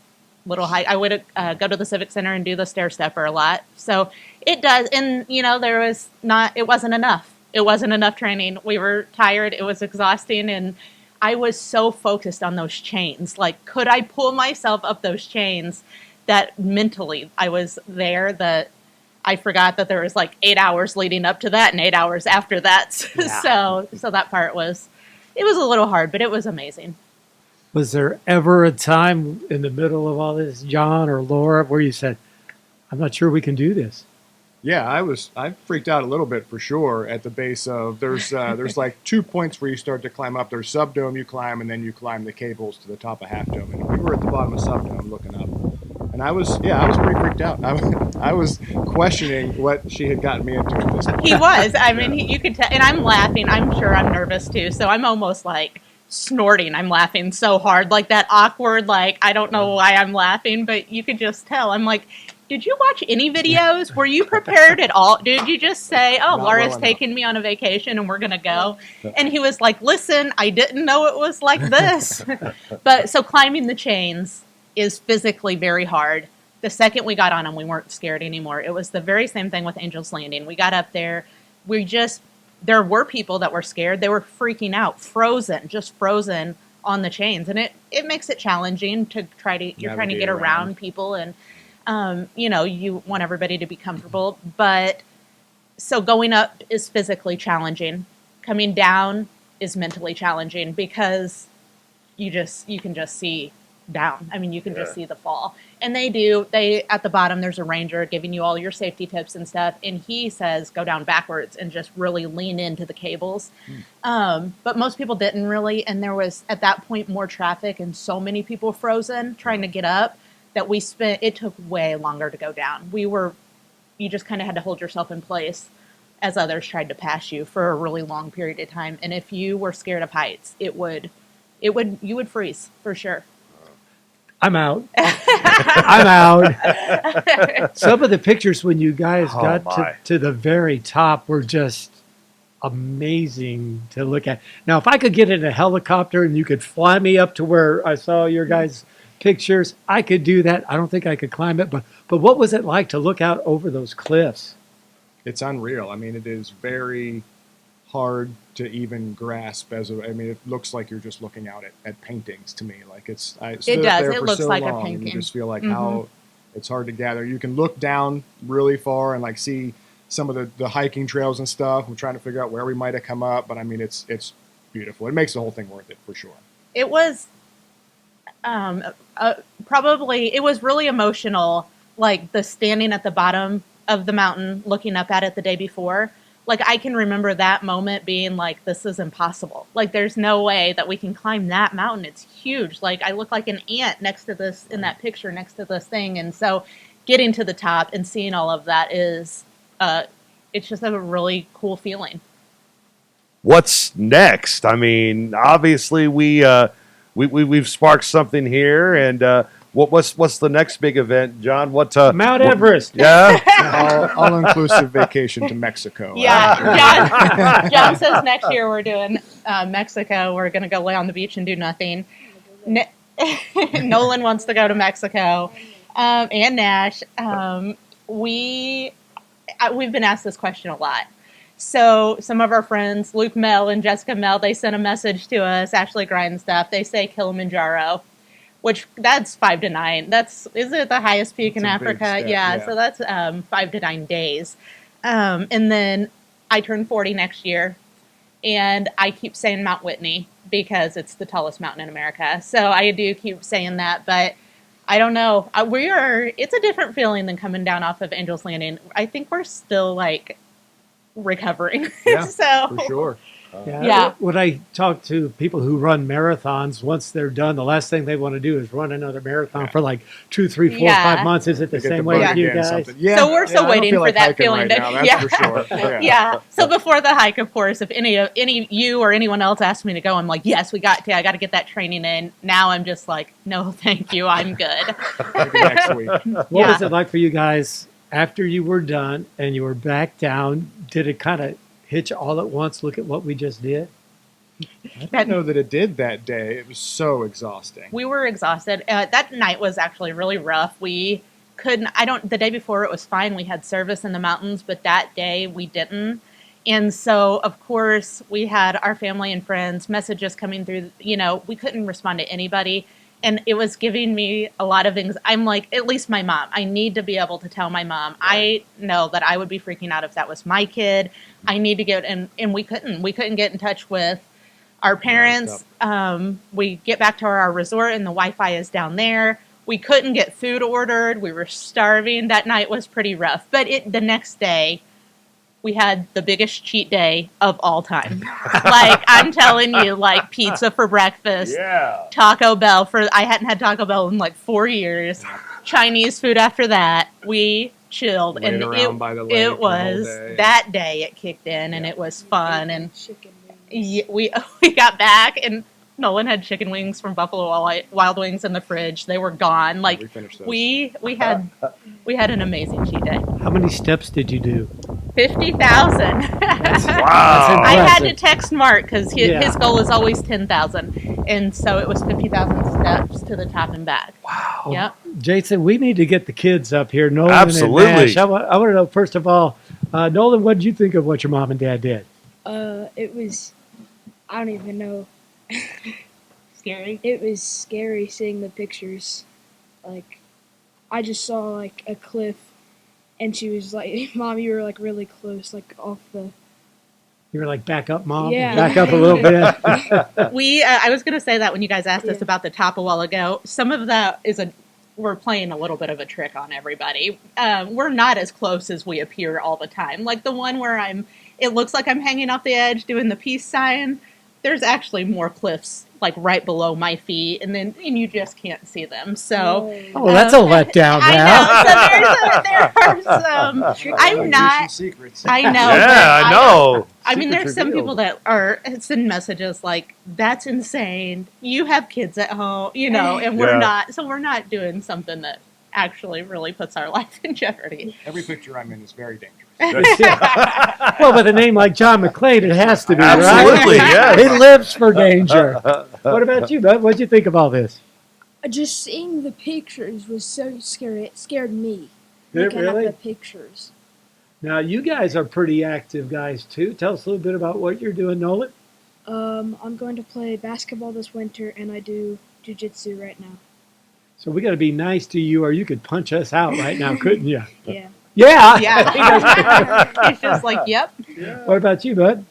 S10: little hike. I would go to the Civic Center and do the stair stepper a lot. So it does, and it wasn't enough. It wasn't enough training. We were tired. It was exhausting, and I was so focused on those chains. Like, could I pull myself up those chains that mentally I was there, that I forgot that there was like 8 hours leading up to that and 8 hours after that. Yeah. So that part was a little hard, but it was amazing.
S3: Was there ever a time in the middle of all this, John or Laura, where you said, I'm not sure we can do this?
S11: Yeah, I freaked out a little bit for sure at the base of, there's like 2 points where you start to climb up. There's Subdome you climb, and then you climb the cables to the top of Half Dome. And we were at the bottom of Subdome looking up. And I was pretty freaked out. I was questioning what she had gotten me into at this point.
S10: He was. I mean, you could tell, and I'm laughing. I'm sure I'm nervous too. So I'm almost like snorting. I'm laughing so hard, like that awkward, like, I don't know why I'm laughing, but you could just tell. I'm like, did you watch any videos? Were you prepared at all? Did you just say, Laura's taking me on a vacation and we're going to go? And he was like, listen, I didn't know it was like this. But so climbing the chains is physically very hard. The second we got on them, we weren't scared anymore. It was the very same thing with Angel's Landing. We got up there. There were people that were scared. They were freaking out, frozen on the chains. And it makes it challenging to you're trying to get around people, and you want everybody to be comfortable, but so going up is physically challenging. Coming down is mentally challenging because you can just see down. I mean, you can just see the fall. And they at the bottom, there's a ranger giving you all your safety tips and stuff. And he says, go down backwards and just really lean into the cables. But most people didn't really. And there was at that point more traffic and so many people frozen trying to get up that it took way longer to go down. You just kind of had to hold yourself in place as others tried to pass you for a really long period of time. And if you were scared of heights, you would freeze for sure.
S3: I'm out. I'm out. Some of the pictures when you guys got to the very top were just amazing to look at. Now, if I could get in a helicopter and you could fly me up to where I saw your guys' pictures, I could do that. I don't think I could climb it, but what was it like to look out over those cliffs?
S11: It's unreal. I mean, it is very hard to even grasp it looks like you're just looking out at paintings to me. Like it does.
S10: It looks like a painting.
S11: And you just feel like how it's hard to gather. You can look down really far and like see some of the hiking trails and stuff. I'm trying to figure out where we might have come up, but I mean, it's beautiful. It makes the whole thing worth it for sure.
S10: It was probably, it was really emotional, like the standing at the bottom of the mountain, looking up at it the day before. Like, I can remember that moment being like, this is impossible. Like, there's no way that we can climb that mountain. It's huge. Like, I look like an ant next to this, in that picture, next to this thing. And so getting to the top and seeing all of that is, it's just a really cool feeling.
S2: What's next? I mean, obviously we've sparked something here, and what's the next big event, John?
S3: Mount Everest.
S2: Yeah,
S11: all inclusive vacation to Mexico.
S10: Yeah, John says next year we're doing Mexico. We're going to go lay on the beach and do nothing. Nolan wants to go to Mexico, and Nash. We've been asked this question a lot. So some of our friends, Luke Mell and Jessica Mell, they sent a message to us, Ashley Grind stuff. They say Kilimanjaro, which that's 5 to 9. Is it the highest peak in Africa? Yeah, so that's 5 to 9 days. And then I turn 40 next year, and I keep saying Mount Whitney because it's the tallest mountain in America. So I do keep saying that, but I don't know. It's a different feeling than coming down off of Angel's Landing. I think we're still like recovering.
S11: Yeah,
S10: so
S11: for sure.
S10: Yeah.
S3: When I talk to people who run marathons, once they're done, the last thing they want to do is run another marathon for like 2, 3, 4, 5 months. Is it the same way with you guys?
S11: Yeah.
S10: So we're still waiting for that feeling.
S11: That's for sure.
S10: Yeah. So before the hike, of course, if any you or anyone else asked me to go, I'm like, yes, I got to get that training in. Now I'm just like, no, thank you, I'm good.
S11: Maybe next week.
S3: What was it like for you guys after you were done and you were back down? Did it kind of hit you all at once? Look at what we just did.
S11: I didn't know that it did that day. It was so exhausting.
S10: We were exhausted. That night was actually really rough. We couldn't, the day before it was fine. We had service in the mountains, but that day we didn't. And so, of course, we had our family and friends messages coming through. We couldn't respond to anybody. And it was giving me a lot of things. I'm like, at least my mom. I need to be able to tell my mom. I know that I would be freaking out if that was my kid. I need to get, and we couldn't. We couldn't get in touch with our parents. We get back to our resort and the Wi-Fi is down there. We couldn't get food ordered. We were starving. That night was pretty rough. But the next day, we had the biggest cheat day of all time. Like, I'm telling you, like pizza for breakfast, Taco Bell I hadn't had Taco Bell in like 4 years, Chinese food after that. We chilled, and it was that day it kicked in, and it was fun. And we got back, and Nolan had chicken wings from Buffalo Wild Wings in the fridge. They were gone. Like, we had an amazing cheat day.
S3: How many steps did you do?
S10: 50,000.
S2: Wow.
S10: I had to text Mark because his goal is always 10,000. And so it was 50,000 steps to the top and back.
S3: Wow.
S10: Yep.
S3: Jason, we need to get the kids up here. Nolan
S2: Absolutely.
S3: And Nash. I want to know, first of all, Nolan, what did you think of what your mom and dad did?
S12: It was, I don't even know.
S10: Scary?
S12: It was scary seeing the pictures. Like, I just saw like a cliff, and she was like, "Mom, you were like really close, like off the."
S3: You were like, "Back up, Mom."
S12: Yeah.
S3: Back up a little bit.
S10: I was going to say that when you guys asked us about the top a while ago. Some of that we're playing a little bit of a trick on everybody. We're not as close as we appear all the time. Like the one where it looks like I'm hanging off the edge doing the peace sign. there's actually more cliffs like right below my feet, and you just can't see them. So,
S3: that's a letdown.
S10: I know. So there are some. I'm not.
S11: Secrets.
S10: I know.
S2: Yeah, I know.
S10: I mean,
S2: Secrets
S10: there's some
S2: revealed.
S10: people that send messages like, "That's insane. You have kids at home, and we're not. So we're not doing something that actually really puts our life in jeopardy."
S11: Every picture I'm in is very dangerous.
S3: Well, with a name like Jon McLean, it has to be,
S2: Absolutely,
S3: right?
S2: yes.
S3: He lives for danger. What about you, bud? What'd you think of all this?
S12: Just seeing the pictures was so scary. It scared me.
S3: Did it
S12: Looking
S3: really?
S12: at the pictures.
S3: Now, you guys are pretty active guys, too. Tell us a little bit about what you're doing, Nolan.
S12: I'm going to play basketball this winter, and I do jiu-jitsu right now.
S3: So we got to be nice to you, or you could punch us out right now, couldn't you?
S12: Yeah.
S3: Yeah.
S10: Yeah. It's just like, yep.
S3: What about you, bud?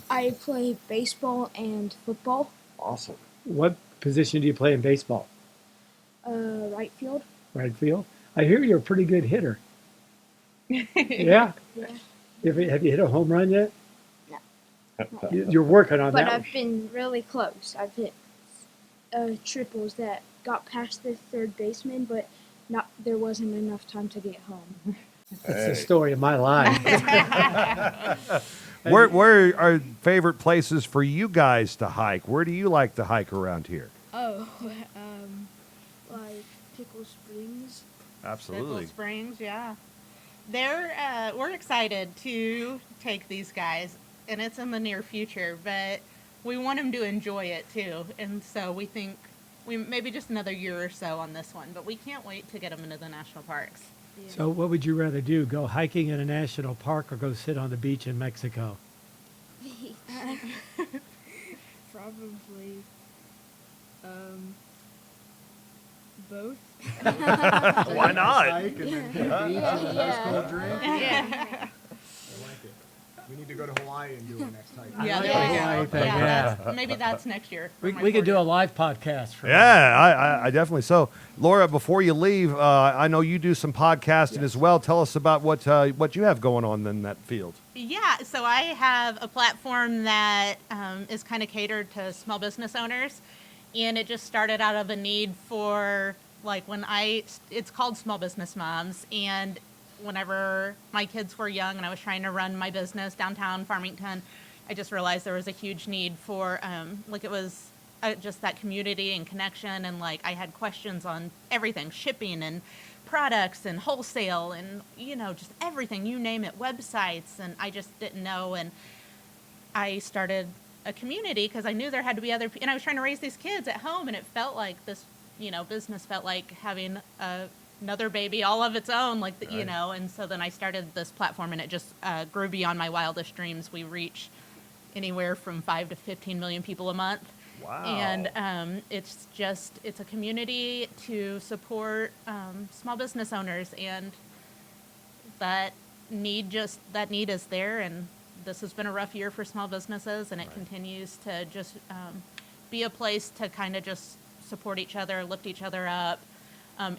S12: I play baseball and football.
S3: Awesome. What position do you play in baseball?
S12: Right field.
S3: Right field. I hear you're a pretty good hitter. Yeah.
S12: Yeah.
S3: Have you hit a home run yet?
S12: No.
S3: You're working on
S12: But
S3: that.
S12: I've been really close. I've hit triples that got past the third baseman, but there wasn't enough time to get home.
S3: That's the story of my life.
S2: Where are favorite places for you guys to hike? Where do you like to hike around here?
S12: Oh, like Pickle Springs.
S2: Absolutely.
S10: Pickle Springs, yeah. We're excited to take these guys, and it's in the near future, but we want them to enjoy it too. And so we think maybe just another year or so on this one, but we can't wait to get them into the national parks.
S12: Yeah.
S3: So what would you rather do, go hiking in a national park or go sit on the beach in Mexico?
S12: Probably both.
S2: Why not?
S11: Hike and then get a beach and a nice cold drink.
S10: Yeah.
S11: I like it. We need to go to Hawaii and do our next hike.
S10: Yeah,
S3: like
S10: there
S3: the
S10: you
S3: Hawaii
S10: go.
S3: thing, yeah.
S10: Maybe that's next year. for my
S3: We could do a
S10: 40th.
S3: live podcast. For
S2: Yeah, I definitely. So, Laura, before you leave, I know you do some podcasting as well. Tell us about what you have going on in that field.
S10: Yeah, so I have a platform that is kind of catered to small business owners, and it just started out of a need for, like, it's called Small Business Moms, and whenever my kids were young and I was trying to run my business downtown Farmington, I just realized there was a huge need for, it was just that community and connection, and, like, I had questions on everything, shipping and products and wholesale and, just everything, you name it, websites, and I just didn't know, and I started a community because I knew there had to be other people, and I was trying to raise these kids at home, and it felt like this, business felt like having another baby all of its own, like, and so then I started this platform, and it just grew beyond my wildest dreams. We reach anywhere from 5 to 15 million people a month.
S2: Wow.
S10: And it's a community to support small business owners, and that need is there, and this has been a rough year for small businesses, and it continues to just be a place to kind of just support each other, lift each other up,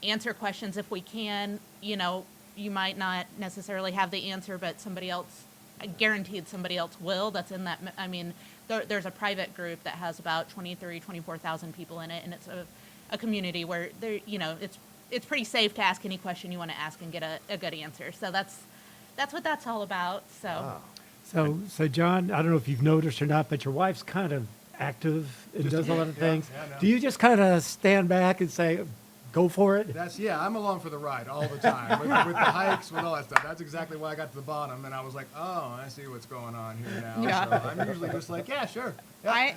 S10: answer questions if we can. You might not necessarily have the answer, but somebody else, guaranteed somebody else will. That's in that, there's a private group that has about 24,000 people in it, and it's a community where it's pretty safe to ask any question you want to ask and get a good answer. So that's what that's all about. So.
S2: Wow.
S3: So John, I don't know if you've noticed or not, but your wife's kind of active and does a lot of things.
S11: Yeah,
S3: Do you just kind of stand back and say, go for it?
S11: I'm along for the ride all the time with the hikes, with all that stuff. That's exactly why I got to the bottom, and I was like, oh, I see what's going on here now.
S10: Yeah.
S11: So I'm usually just like, yeah, sure. Yeah.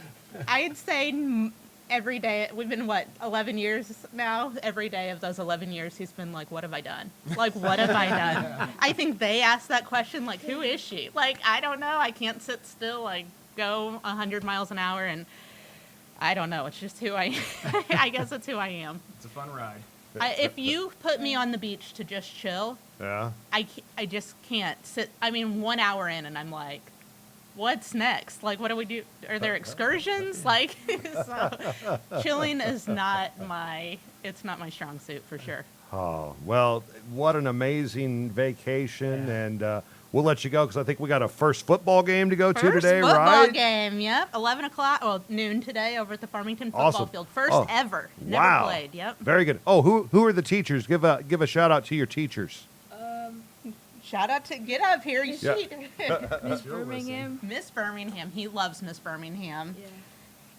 S10: I'd say every day, we've been, 11 years now? Every day of those 11 years, he's been like, what have I done? Like, what have I done? I think they ask that question, like, who is she? Like, I don't know. I can't sit still, like, go 100 miles an hour, and I don't know. It's just who I am. I guess it's who I am.
S11: It's a fun ride.
S10: If you put me on the beach to just chill,
S2: Yeah.
S10: I just can't sit. 1 hour in, and I'm like, what's next? Like, what do we do? Are there excursions? Like, so chilling is not my strong suit for sure.
S2: Oh, well, what an amazing vacation, and we'll let you go because I think we got a first football game to go to today,
S10: First
S2: right?
S10: football game, yep. 11 o'clock, well, noon today over at the Farmington football
S2: Awesome.
S10: field. First ever. Never
S2: wow.
S10: played, yep.
S2: Very good. Oh, who are the teachers? Give a shout out to your teachers.
S10: Shout out to, get up here, you
S2: Yeah.
S10: sheet.
S12: Miss Birmingham.
S10: Miss Birmingham. He loves Miss Birmingham.
S12: Yeah.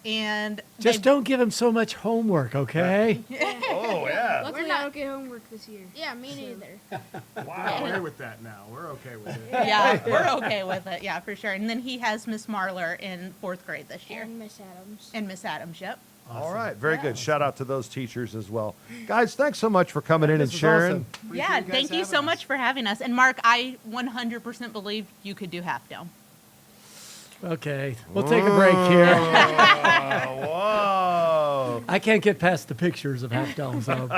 S10: And
S3: Just don't give him so much homework, okay?
S2: Oh, yeah.
S12: Luckily, I don't get homework this year.
S13: Yeah, me neither.
S11: Wow, we're with that now. We're okay with it.
S10: Yeah, we're okay with it. Yeah, for sure. And then he has Miss Marler in 4th grade this year.
S12: And Miss Adams.
S10: And Miss Adams, yep.
S2: All right. Very good. Shout out to those teachers as well. Guys, thanks so much for coming in and
S11: This was
S2: sharing.
S11: awesome.
S10: Yeah,
S11: Appreciate you guys
S10: thank you
S11: having
S10: so
S11: us.
S10: much for having us. And Mark, I 100% believe you could do Half Dome.
S3: Okay, we'll take a break here.
S2: Whoa.
S3: I can't get past the pictures of Half Dome, so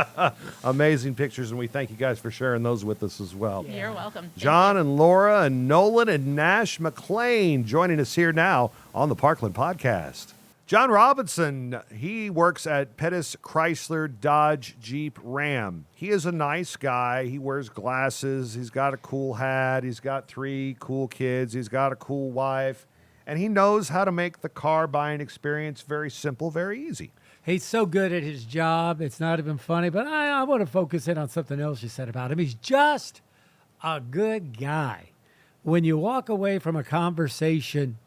S2: Amazing pictures, and we thank you guys for sharing those with us as well.
S10: You're welcome. Thank
S2: Jon and Laura and Nolan and Nash McLean joining us here now on the Parkland Podcast. John Robinson, he works at Pettis Chrysler Dodge Jeep Ram. He is a nice guy. He wears glasses. He's got a cool hat. He's got 3 cool kids. He's got a cool wife. And he knows how to make the car buying experience very simple, very easy.
S3: he's so good at his job. It's not even funny, but I want to focus in on something else you said about him. He's just a good guy. When you walk away from a conversation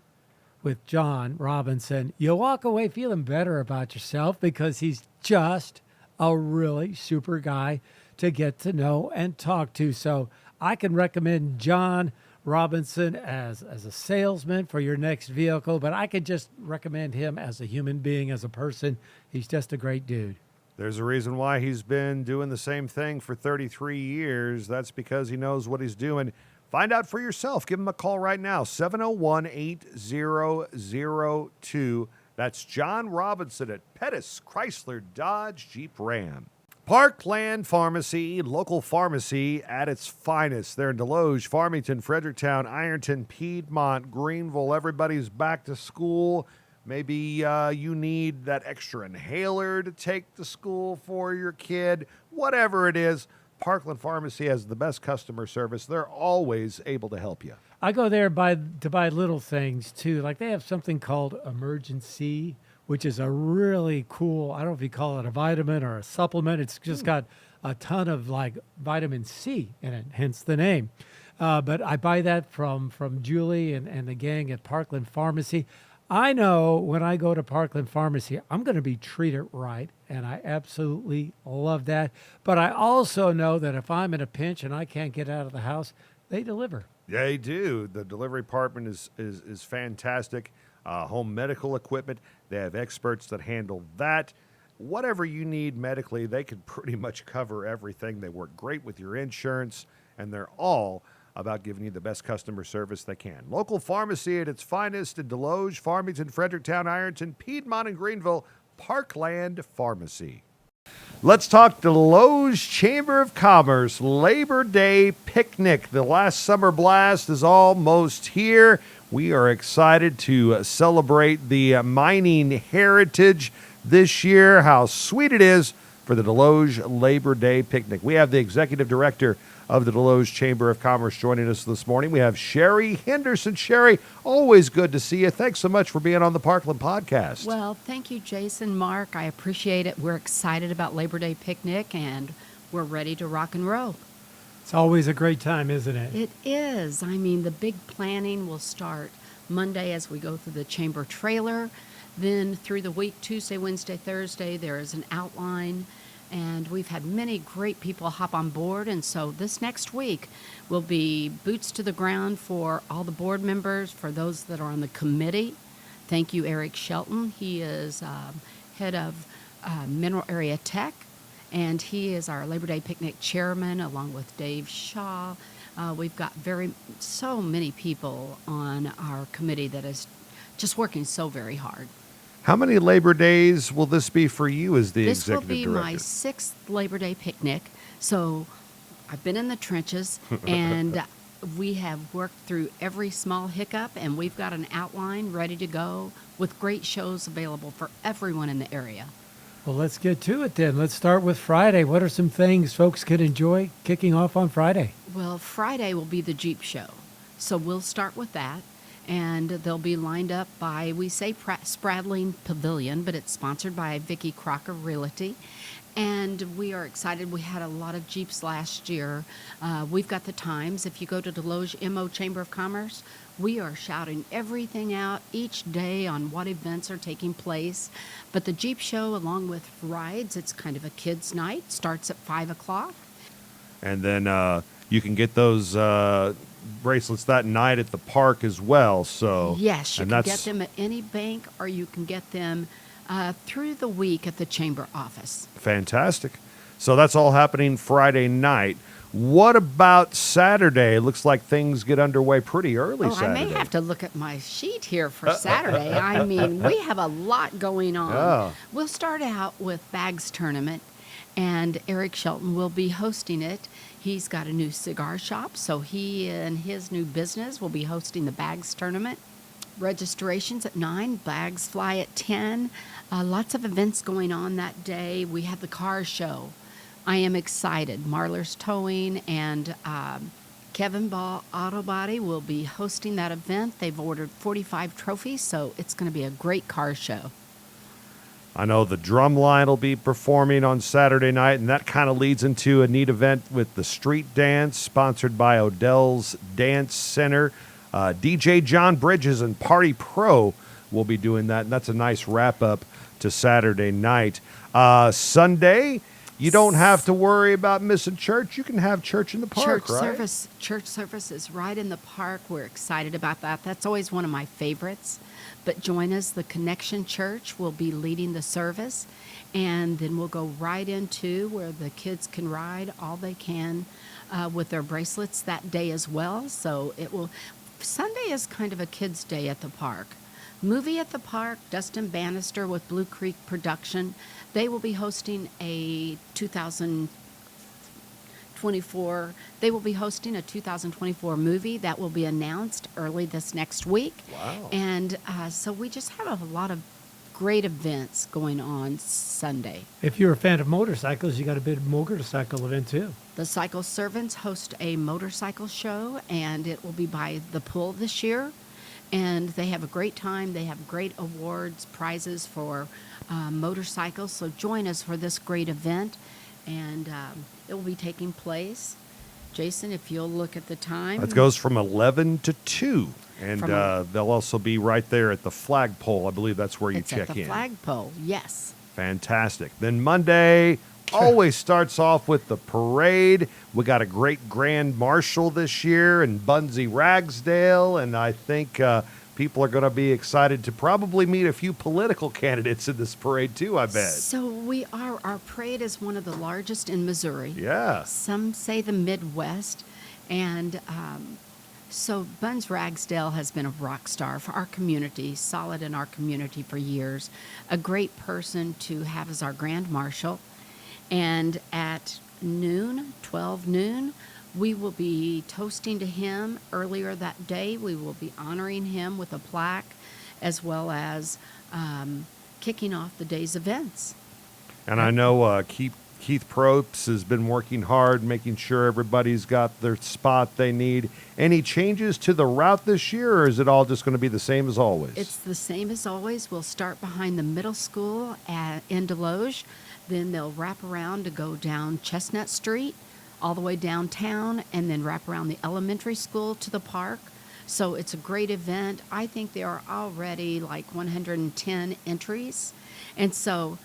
S3: with Jon Robinson, you walk away feeling better about yourself because he's just a really super guy to get to know and talk to. So I can recommend Jon Robinson as a salesman for your next vehicle, but I could just recommend him as a human being, as a person. He's just a great dude.
S2: There's a reason why he's been doing the same thing for 33 years. That's because he knows what he's doing. Find out for yourself. Give him a call right now, 701-8002. That's Jon Robinson at Pettis Chrysler Dodge Jeep Ram. Parkland Pharmacy, local pharmacy at its finest. They're in Desloge, Farmington, Fredericktown, Ironton, Piedmont, Greenville. Everybody's back to school. Maybe you need that extra inhaler to take to school for your kid. Whatever it is, Parkland Pharmacy has the best customer service. They're always able to help you.
S3: I go there to buy little things too. Like they have something called Emergency, which is a really cool, I don't know if you call it a vitamin or a supplement. It's just got a ton of like vitamin C in it, hence the name. But I buy that from Julie and the gang at Parkland Pharmacy. I know when I go to Parkland Pharmacy, I'm going to be treated right, and I absolutely love that. But I also know that if I'm in a pinch and I can't get out of the house, they deliver.
S2: They do. The delivery department is fantastic. Home medical equipment, they have experts that handle that. Whatever you need medically, they can pretty much cover everything. They work great with your insurance, and they're all about giving you the best customer service they can. Local pharmacy at its finest in Desloge, Farmington, Fredericktown, Ironton, Piedmont, and Greenville, Parkland Pharmacy. Let's talk Desloge Chamber of Commerce Labor Day Picnic. The last summer blast is almost here. We are excited to celebrate the mining heritage this year. How sweet it is for the Desloge Labor Day Picnic. We have the Executive Director of the Desloge Chamber of Commerce joining us this morning. We have Cheri Henderson. Cheri, always good to see you. Thanks so much for being on the Parkland Podcast.
S14: Well, thank you, Jason, Mark. I appreciate it. We're excited about Labor Day Picnic, and we're ready to rock and roll.
S3: It's always a great time, isn't it?
S14: It is. I mean, the big planning will start Monday as we go through the chamber trailer. Then through the week, Tuesday, Wednesday, Thursday, there is an outline. And we've had many great people hop on board. And so this next week will be boots to the ground for all the board members, for those that are on the committee. Thank you, Eric Shelton. He is head of Mineral Area Tech, and he is our Labor Day Picnic chairman, along with Dave Shaw. We've got so many people on our committee that is just working so very hard.
S2: How many Labor Days will this be for you as the
S14: This will
S2: Executive
S14: be
S2: Director?
S14: my 6th Labor Day Picnic. So I've been in the trenches, and we have worked through every small hiccup, and we've got an outline ready to go with great shows available for everyone in the area.
S3: Well, let's get to it then. Let's start with Friday. What are some things folks could enjoy kicking off on Friday?
S14: Well, Friday will be the Jeep show. So we'll start with that. And they'll be lined up by, we say Spradling Pavilion, but it's sponsored by Vicki Crocker Realty. And we are excited. We had a lot of Jeeps last year. We've got the times. If you go to Desloge Chamber of Commerce, we are shouting everything out each day on what events are taking place. But the Jeep show, along with rides, it's kind of a kids' night, starts at 5 o'clock.
S2: And then you can get those bracelets that night at the park as well. So
S14: yes, you can get them at any bank, or you can get them through the week at the chamber office.
S2: Fantastic. So that's all happening Friday night. What about Saturday? It looks like things get underway pretty early Saturday.
S14: I may have to look at my sheet here for Saturday. I mean, we have a lot going on.
S2: Yeah.
S14: We'll start out with Bags Tournament, and Eric Shelton will be hosting it. He's got a new cigar shop, so he and his new business will be hosting the Bags Tournament. Registrations at 9, bags fly at 10. Lots of events going on that day. We have the car show. I am excited. Marler's Towing and Kevin Ball Auto Body will be hosting that event. They've ordered 45 trophies, so it's going to be a great car show.
S2: I know the Drumline will be performing on Saturday night, and that kind of leads into a neat event with the street dance sponsored by Odell's Dance Center. DJ John Bridges and Party Pro will be doing that, and that's a nice wrap-up to Saturday night. Sunday, you don't have to worry about missing church. You can have church in the park, right?
S14: Church service is right in the park. We're excited about that. That's always one of my favorites. But join us. The Connection Church will be leading the service, and then we'll go right into where the kids can ride all they can with their bracelets that day as well. So Sunday is kind of a kids' day at the park. Movie at the Park, Dustin Bannister with Blue Creek Production. They will be hosting a 2024. They will be hosting a 2024 movie that will be announced early this next week.
S2: Wow!
S14: And so we just have a lot of great events going on Sunday.
S3: If you're a fan of motorcycles, you got a big motorcycle event too.
S14: The Cycle Servants host a motorcycle show, and it will be by the pool this year. And they have a great time. They have great awards, prizes for motorcycles. So join us for this great event. And it will be taking place. Jason, if you'll look at the time.
S2: It goes from 11 to 2. And they'll also be right there at the flagpole. I believe that's where you check in.
S14: It's at the flagpole, yes.
S2: Fantastic. Then Monday always starts off with the parade. We got a great grand marshal this year in Bunsey Ragsdale, and I think people are going to be excited to probably meet a few political candidates in this parade too, I bet.
S14: So we are. Our parade is one of the largest in Missouri.
S2: Yeah.
S14: Some say the Midwest, and so Buns Ragsdale has been a rock star for our community, solid in our community for years, a great person to have as our grand marshal. And at 12 noon, we will be toasting to him. Earlier that day, we will be honoring him with a plaque, as well as kicking off the day's events.
S2: And I know Keith Probst has been working hard, making sure everybody's got their spot they need. Any changes to the route this year, or is it all just going to be the same as always?
S14: It's the same as always. We'll start behind the middle school in Desloge. Then they'll wrap around to go down Chestnut Street, all the way downtown, and then wrap around the elementary school to the park. So it's a great event. I think there are already like 110 entries. And so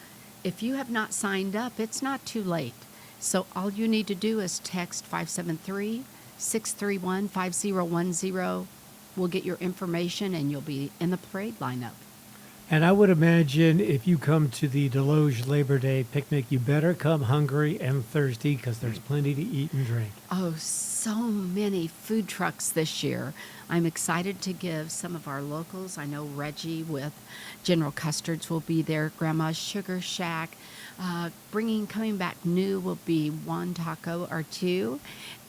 S14: if you have not signed up, it's not too late. So all you need to do is text 573-631-5010. We'll get your information, and you'll be in the parade lineup.
S3: And I would imagine if you come to the Desloge Labor Day picnic, you better come hungry and thirsty, because there's plenty to eat and drink.
S14: Oh, so many food trucks this year. I'm excited to give some of our locals. I know Reggie with General Custards will be there. Grandma's Sugar Shack. Coming back new will be one taco or two.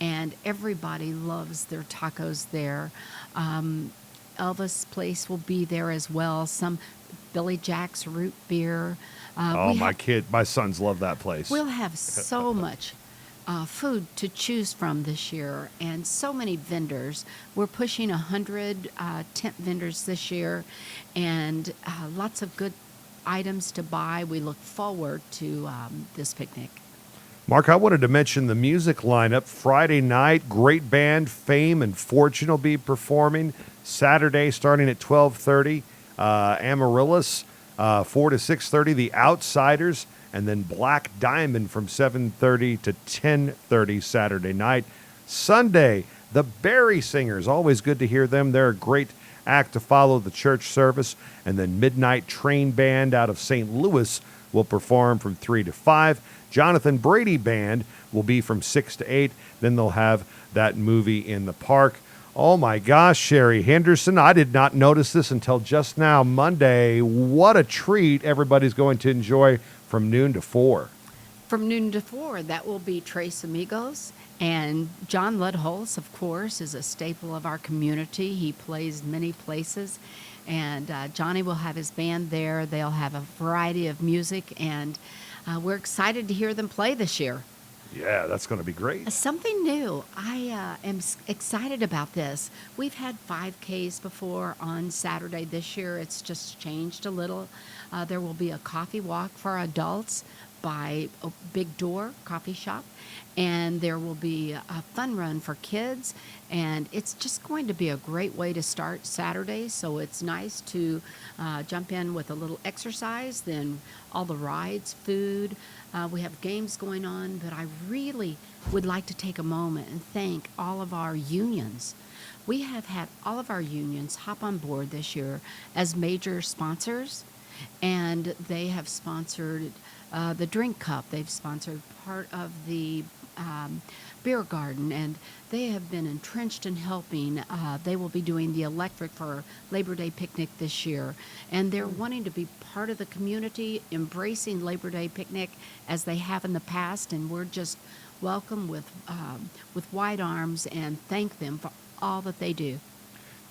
S14: And everybody loves their tacos there. Elvis Place will be there as well. Some Billy Jack's root beer.
S2: my sons love that place.
S14: We'll have so much. food to choose from this year, and so many vendors. We're pushing 100 tent vendors this year, and lots of good items to buy. We look forward to this picnic.
S2: Mark, I wanted to mention the music lineup. Friday night, great band Fame and Fortune will be performing. Saturday, starting at 12:30, Amaryllis, 4 to 6:30, The Outsiders, and then Black Diamond from 7:30 to 10:30 Saturday night. Sunday, the Berry Singers. Always good to hear them. They're a great act to follow the church service. And then Midnight Train Band out of St. Louis will perform from 3 to 5. Jonathan Brady Band will be from 6 to 8. Then they'll have that movie in the park. Oh my gosh, Cheri Henderson, I did not notice this until just now, Monday. What a treat everybody's going to enjoy from noon to 4.
S14: From noon to 4, that will be Tres Amigos. And John Ludholz, of course, is a staple of our community. He plays many places. And Johnny will have his band there. They'll have a variety of music, and we're excited to hear them play this year.
S2: Yeah, that's going to be great.
S14: Something new. I am excited about this. We've had 5Ks before on Saturday this year. It's just changed a little. There will be a coffee walk for adults by a Big Door Coffee Shop, and there will be a fun run for kids, and it's just going to be a great way to start Saturday. So it's nice to jump in with a little exercise, then all the rides, food. We have games going on, but I really would like to take a moment and thank all of our unions. We have had all of our unions hop on board this year as major sponsors, and they have sponsored the drink cup. They've sponsored part of the beer garden, and they have been entrenched in helping. They will be doing the electric for Labor Day picnic this year, and they're wanting to be part of the community, embracing Labor Day picnic as they have in the past, and we're just welcome with wide arms and thank them for all that they do.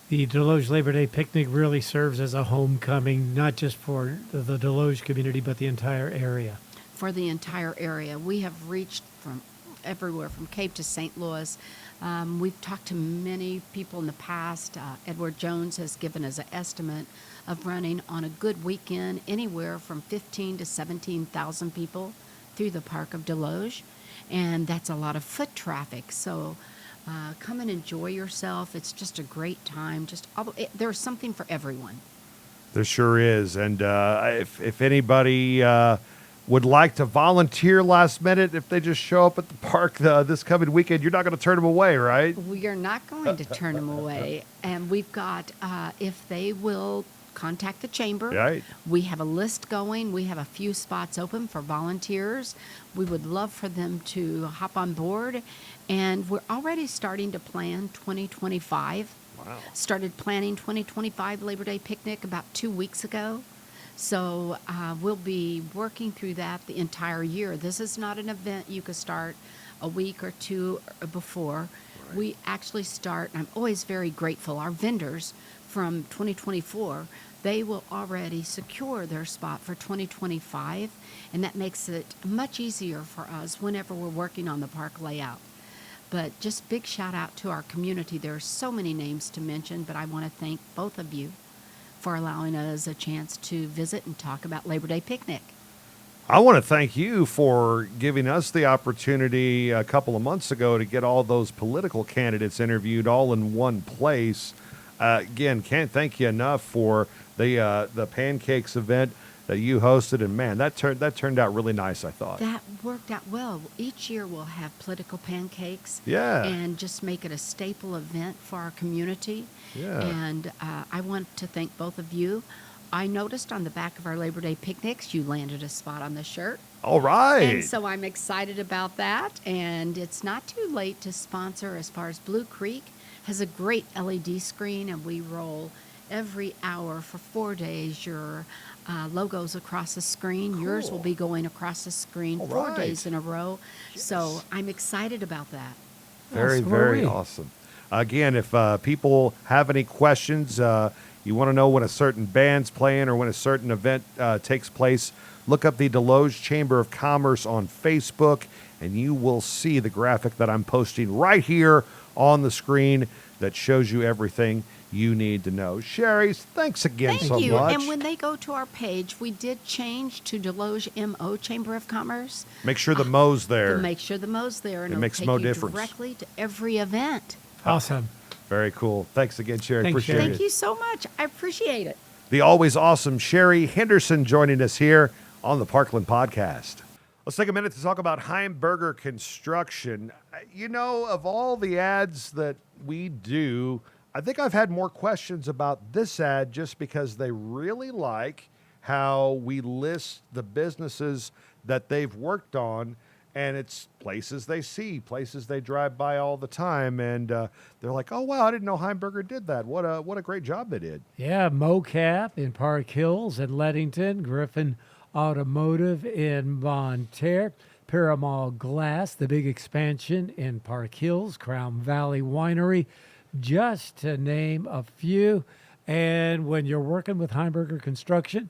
S3: The Desloge Labor Day picnic really serves as a homecoming, not just for the Desloge community, but the entire area.
S14: For the entire area. We have reached from everywhere, from Cape to St. Louis. We've talked to many people in the past. Edward Jones has given us an estimate of running on a good weekend anywhere from 15 to 17,000 people through the Park of Desloge, and that's a lot of foot traffic. So come and enjoy yourself. It's just a great time. There's something for everyone.
S2: There sure is. And if anybody would like to volunteer last minute, if they just show up at the park this coming weekend, you're not going to turn them away, right?
S14: We are not going to turn them away. And we've got, if they will contact the chamber,
S2: right.
S14: We have a list going. We have a few spots open for volunteers. We would love for them to hop on board. And we're already starting to plan 2025.
S2: Wow.
S14: Started planning 2025 Labor Day picnic about 2 weeks ago. So we'll be working through that the entire year. This is not an event you could start a week or two before. Right. We actually start, and I'm always very grateful, our vendors from 2024, they will already secure their spot for 2025, and that makes it much easier for us whenever we're working on the park layout. But just big shout out to our community. There are so many names to mention, but I want to thank both of you for allowing us a chance to visit and talk about Labor Day picnic.
S2: I want to thank you for giving us the opportunity a couple of months ago to get all those political candidates interviewed all in one place. Again, can't thank you enough for the pancakes event that you hosted, and man, that turned out really nice, I thought.
S14: That worked out well. Each year we'll have political pancakes,
S2: yeah,
S14: and just make it a staple event for our community.
S2: Yeah.
S14: And I want to thank both of you. I noticed on the back of our Labor Day picnics, you landed a spot on the shirt.
S2: All right.
S14: And so I'm excited about that. And it's not too late to sponsor as far as Blue Creek has a great LED screen, and we roll every hour for 4 days your logos across the screen. Cool. Yours will be going across the screen
S2: All
S14: 4
S2: right.
S14: days in a row. Yes. So I'm excited about that.
S2: Very,
S3: That's
S2: very
S3: great.
S2: awesome. Again, if people have any questions, you want to know when a certain band's playing or when a certain event takes place, look up the Desloge Chamber of Commerce on Facebook and you will see the graphic that I'm posting right here on the screen that shows you everything you need to know. Cheri, thanks again so
S14: Thank you.
S2: much.
S14: And when they go to our page, we did change to Desloge MO Chamber of Commerce.
S2: Make sure the Mo's there.
S14: Make sure the Mo's there, and
S2: It
S14: it'll
S2: makes
S14: take
S2: no
S14: you
S2: difference.
S14: directly to every event.
S3: Awesome.
S2: Very cool. Thanks again, Cheri.
S3: Thanks,
S2: Appreciate
S3: Cheri.
S2: it.
S14: Thank you so much. I appreciate it.
S2: The always awesome Cheri Henderson joining us here on the Parkland Podcast. Let's take a minute to talk about Heimberger Construction. You know, of all the ads that we do, I think I've had more questions about this ad just because they really like how we list the businesses that they've worked on, and it's places they see, places they drive by all the time, and they're like, "Oh wow, I didn't know Heimberger did that. What a great job they did."
S3: Yeah, MoCap in Park Hills and Leadington, Griffin Automotive in Bonne Terre, Paramal Glass, the big expansion in Park Hills, Crown Valley Winery, just to name a few. And when you're working with Heimberger Construction,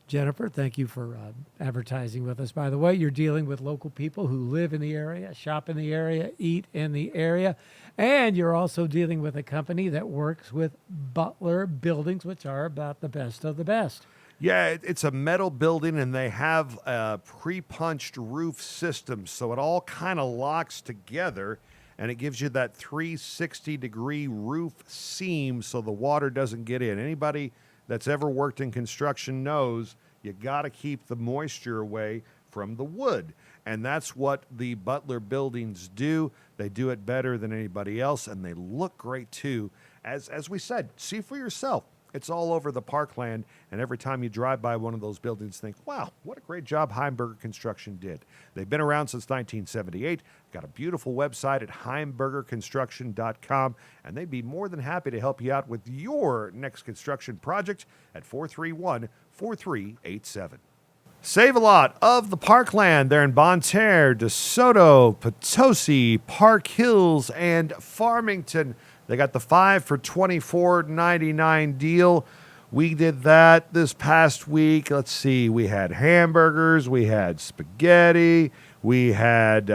S3: Jennifer, thank you for advertising with us. By the way, you're dealing with local people who live in the area, shop in the area, eat in the area, and you're also dealing with a company that works with Butler Buildings, which are about the best of the best.
S2: Yeah, it's a metal building, and they have a pre-punched roof system, so it all kind of locks together, and it gives you that 360-degree roof seam so the water doesn't get in. Anybody that's ever worked in construction knows you got to keep the moisture away from the wood, and that's what the Butler buildings do. They do it better than anybody else, and they look great too. As we said, see for yourself. It's all over the Parkland, and every time you drive by one of those buildings, think, wow, what a great job Heimberger Construction did. They've been around since 1978, got a beautiful website at heimbergerconstruction.com, and they'd be more than happy to help you out with your next construction project at 431-4387. Save a Lot of the Parkland. They're in Bonne Terre, DeSoto, Potosi, Park Hills, and Farmington. They got the 5 for $24.99 deal. We did that this past week. Let's see. We had hamburgers. We had spaghetti. We had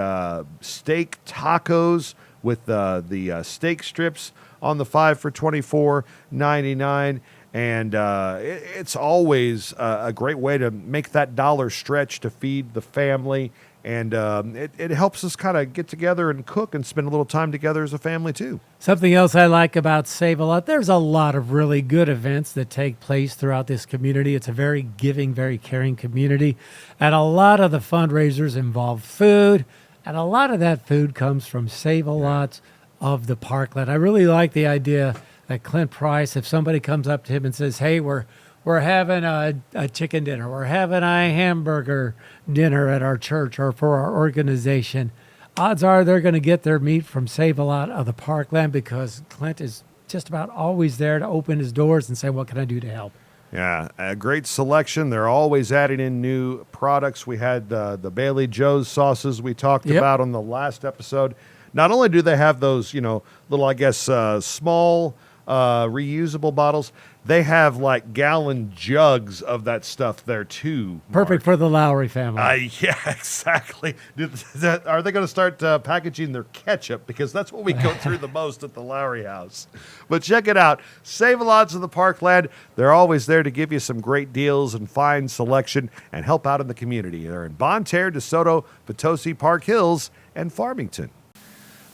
S2: steak tacos with the steak strips on the 5 for $24.99. And it's always a great way to make that dollar stretch to feed the family. And it helps us kind of get together and cook and spend a little time together as a family, too.
S3: Something else I like about Save a Lot, there's a lot of really good events that take place throughout this community. It's a very giving, very caring community. And a lot of the fundraisers involve food. And a lot of that food comes from Save a Lot of the Parkland. I really like the idea that Clint Price, if somebody comes up to him and says, hey, we're having a chicken dinner, we're having a hamburger dinner at our church or for our organization, odds are they're going to get their meat from Save a Lot of the Parkland, because Clint is just about always there to open his doors and say, what can I do to help?
S2: Yeah, a great selection. They're always adding in new products. We had the Bailey Joe's sauces we talked about on the last episode. Not only do they have those, little, I guess, small reusable bottles, they have like gallon jugs of that stuff there too.
S3: Perfect for the Lowry family.
S2: Yeah, exactly. Are they going to start packaging their ketchup? Because that's what we go through the most at the Lowry house. But check it out. Save a Lots of the Parkland. They're always there to give you some great deals and fine selection and help out in the community. They're in Bonne Terre, DeSoto, Potosi, Park Hills, and Farmington.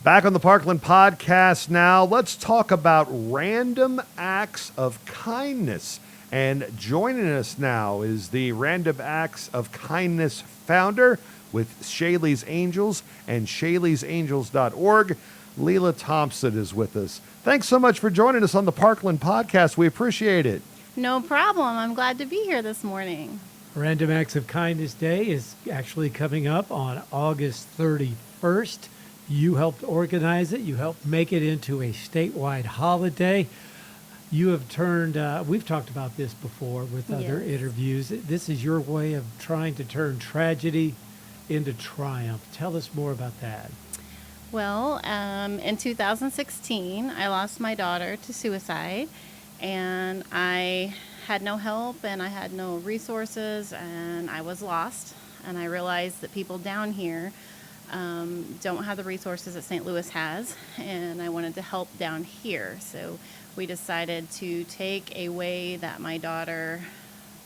S2: Back on the Parkland Podcast now, let's talk about random acts of kindness. And joining us now is the Random Acts of Kindness founder with Shayley's Angels and shayleysangels.org. Lela Thompson is with us. Thanks so much for joining us on the Parkland Podcast. We appreciate it.
S13: No problem. I'm glad to be here this morning.
S3: Random Acts of Kindness Day is actually coming up on August 31st. You helped organize it. You helped make it into a statewide holiday. You have turned, we've talked about this before with other interviews. This is your way of trying to turn tragedy into triumph. Tell us more about that.
S13: Well, in 2016, I lost my daughter to suicide, and I had no help, and I had no resources, and I was lost. And I realized that people down here don't have the resources that St. Louis has, and I wanted to help down here. So we decided to take a way that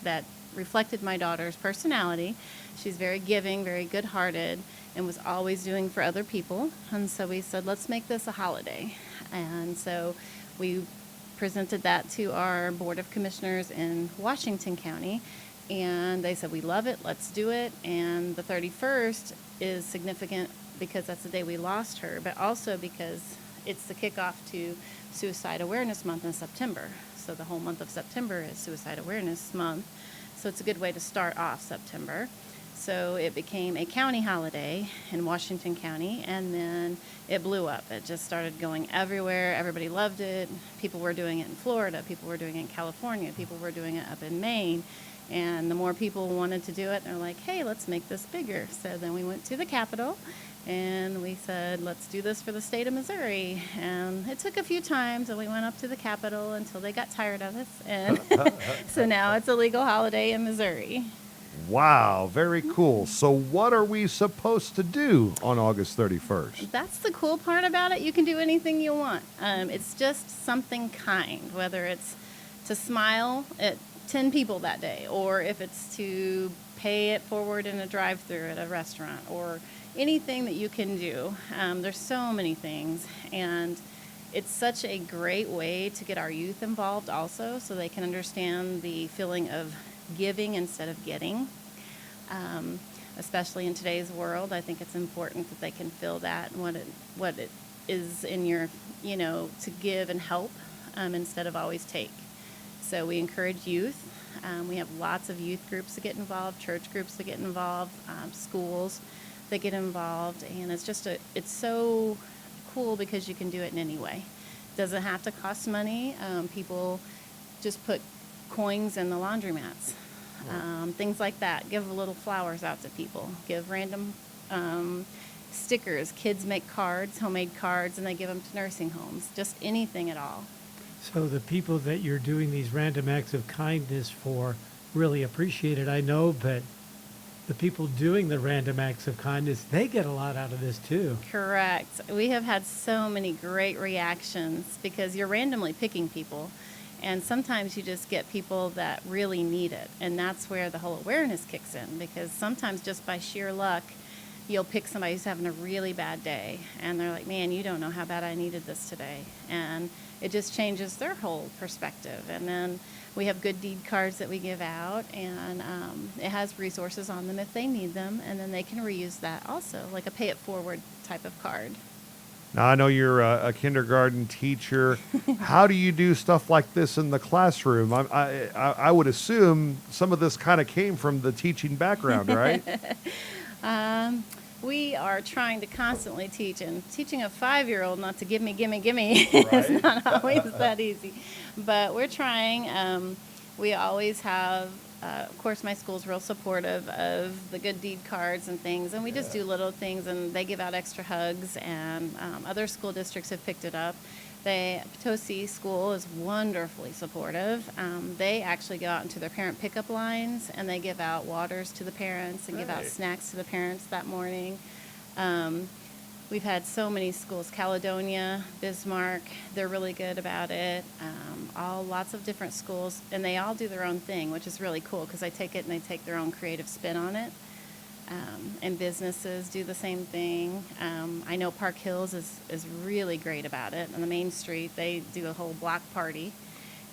S13: that reflected my daughter's personality. She's very giving, very good-hearted, and was always doing for other people. And so we said, let's make this a holiday. And so we presented that to our Board of Commissioners in Washington County, and they said, we love it, let's do it. And the 31st is significant because that's the day we lost her, but also because it's the kickoff to Suicide Awareness Month in September. So the whole month of September is Suicide Awareness Month. So it's a good way to start off September. So it became a county holiday in Washington County, and then it blew up. It just started going everywhere. Everybody loved it. People were doing it in Florida. People were doing it in California. People were doing it up in Maine. And the more people wanted to do it, they're like, hey, let's make this bigger. So then we went to the Capitol, and we said, let's do this for the state of Missouri. And it took a few times, and we went up to the Capitol until they got tired of us. And so now it's a legal holiday in Missouri.
S2: Wow, very cool. So what are we supposed to do on August 31st?
S13: That's the cool part about it. You can do anything you want. It's just something kind, whether it's to smile at 10 people that day, or if it's to pay it forward in a drive-thru at a restaurant, or anything that you can do. There's so many things, and it's such a great way to get our youth involved also, so they can understand the feeling of giving instead of getting. Especially in today's world, I think it's important that they can feel that and what it is in your, to give and help instead of always take. So we encourage youth. We have lots of youth groups that get involved, church groups that get involved, schools that get involved, and it's so cool because you can do it in any way. It doesn't have to cost money. People just put coins in the laundromats, things like that. Give little flowers out to people. Give random stickers. Kids make cards, homemade cards, and they give them to nursing homes. Just anything at all.
S3: So the people that you're doing these random acts of kindness for really appreciate it, I know, but the people doing the random acts of kindness, they get a lot out of this too.
S13: Correct. We have had so many great reactions because you're randomly picking people, and sometimes you just get people that really need it, and that's where the whole awareness kicks in, because sometimes just by sheer luck, you'll pick somebody who's having a really bad day, and they're like, man, you don't know how bad I needed this today. And it just changes their whole perspective. And then we have good deed cards that we give out, and it has resources on them if they need them, and then they can reuse that also, like a pay it forward type of card.
S2: Now, I know you're a kindergarten teacher. How do you do stuff like this in the classroom? I would assume some of this kind of came from the teaching background, right?
S13: We are trying to constantly teach, and teaching a 5-year-old not to give me right. is not always that easy. But we're trying. We always have, of course, my school's real supportive of the good deed cards and things, and we just do little things, and they give out extra hugs, and other school districts have picked it up. Potosi School is wonderfully supportive. They actually go out into their parent pickup lines, and they give out waters to the parents and give out snacks to the parents that morning. We've had so many schools, Caledonia, Bismarck, they're really good about it. Lots of different schools, and they all do their own thing, which is really cool because they take it and they take their own creative spin on it. And businesses do the same thing. I know Park Hills is really great about it. On the Main Street, they do a whole block party,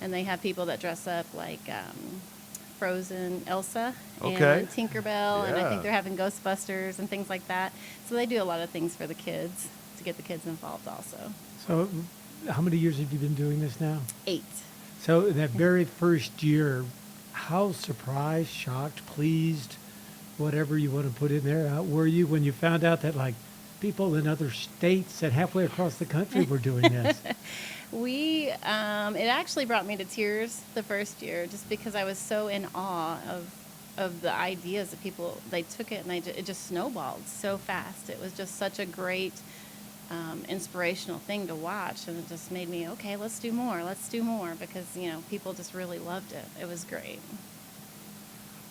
S13: and they have people that dress up like Frozen Elsa and Tinkerbell, and I think they're having Ghostbusters and things like that. So they do a lot of things for the kids to get the kids involved also.
S3: So how many years have you been doing this now?
S13: 8.
S3: So that very first year, how surprised, shocked, pleased, whatever you want to put in there, were you when you found out that like people in other states and halfway across the country were doing this?
S13: It actually brought me to tears the first year, just because I was so in awe of the ideas that people, they took it and it just snowballed so fast. It was just such a great inspirational thing to watch, and it just made me, okay, let's do more, because people just really loved it. It was great.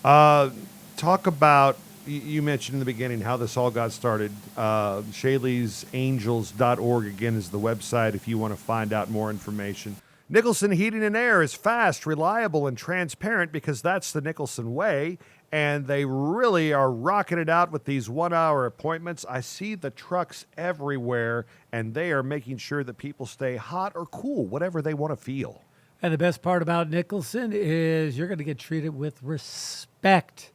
S2: Talk about you mentioned in the beginning how this all got started. Shayley'sAngels.org, again, is the website if you want to find out more information. Nicholson Heating and Air is fast, reliable, and transparent because that's the Nicholson way, and they really are rocking it out with these 1-hour appointments. I see the trucks everywhere, and they are making sure that people stay hot or cool, whatever they want to feel.
S3: And the best part about Nicholson is you're going to get treated with respect.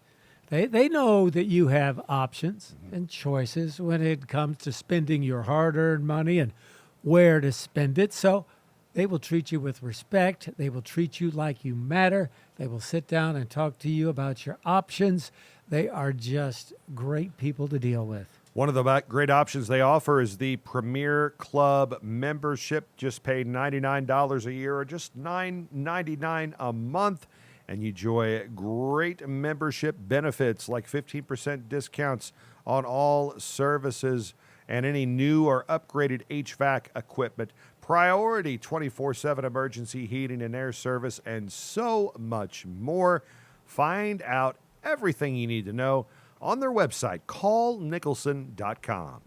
S3: They know that you have options and choices when it comes to spending your hard-earned money and where to spend it. So they will treat you with respect. They will treat you like you matter. They will sit down and talk to you about your options. They are just great people to deal with.
S2: One of the great options they offer is the Premier Club membership. Just pay $99 a year or just $9.99 a month, and you enjoy great membership benefits like 15% discounts on all services and any new or upgraded HVAC equipment, priority 24/7 emergency heating and air service, and so much more. Find out everything you need to know on their website, callnicholson.com.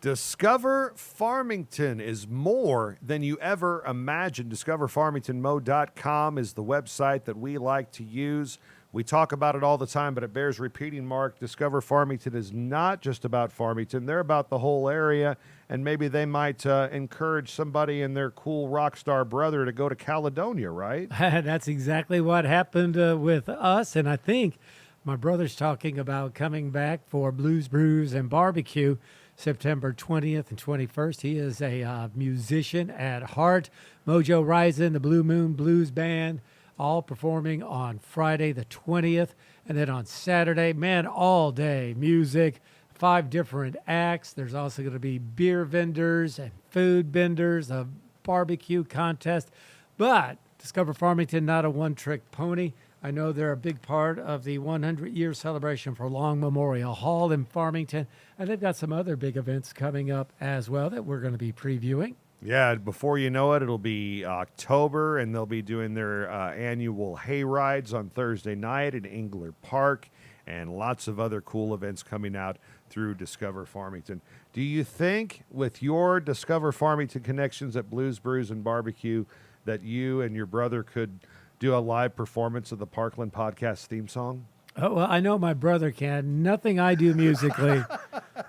S2: Discover Farmington is more than you ever imagined. DiscoverFarmingtonMo.com is the website that we like to use. We talk about it all the time, but it bears repeating, Mark. Discover Farmington is not just about Farmington. They're about the whole area, and maybe they might encourage somebody and their cool rock star brother to go to Caledonia, right?
S3: That's exactly what happened with us, and I think my brother's talking about coming back for Blues, Brews, and Barbecue September 20th and 21st. He is a musician at heart. Mojo Rising, the Blue Moon Blues Band, all performing on Friday the 20th. And then on Saturday, man, all day music, 5 different acts. There's also going to be beer vendors and food vendors, a barbecue contest. But Discover Farmington, not a one-trick pony. I know they're a big part of the 100-year celebration for Long Memorial Hall in Farmington, and they've got some other big events coming up as well that we're going to be previewing.
S2: Yeah, before you know it, it'll be October, and they'll be doing their annual hay rides on Thursday night at Engler Park, and lots of other cool events coming out through Discover Farmington. Do you think, with your Discover Farmington connections at Blues, Brews, and Barbecue, that you and your brother could do a live performance of the Parkland podcast theme song?
S3: Oh, well, I know my brother can. Nothing I do musically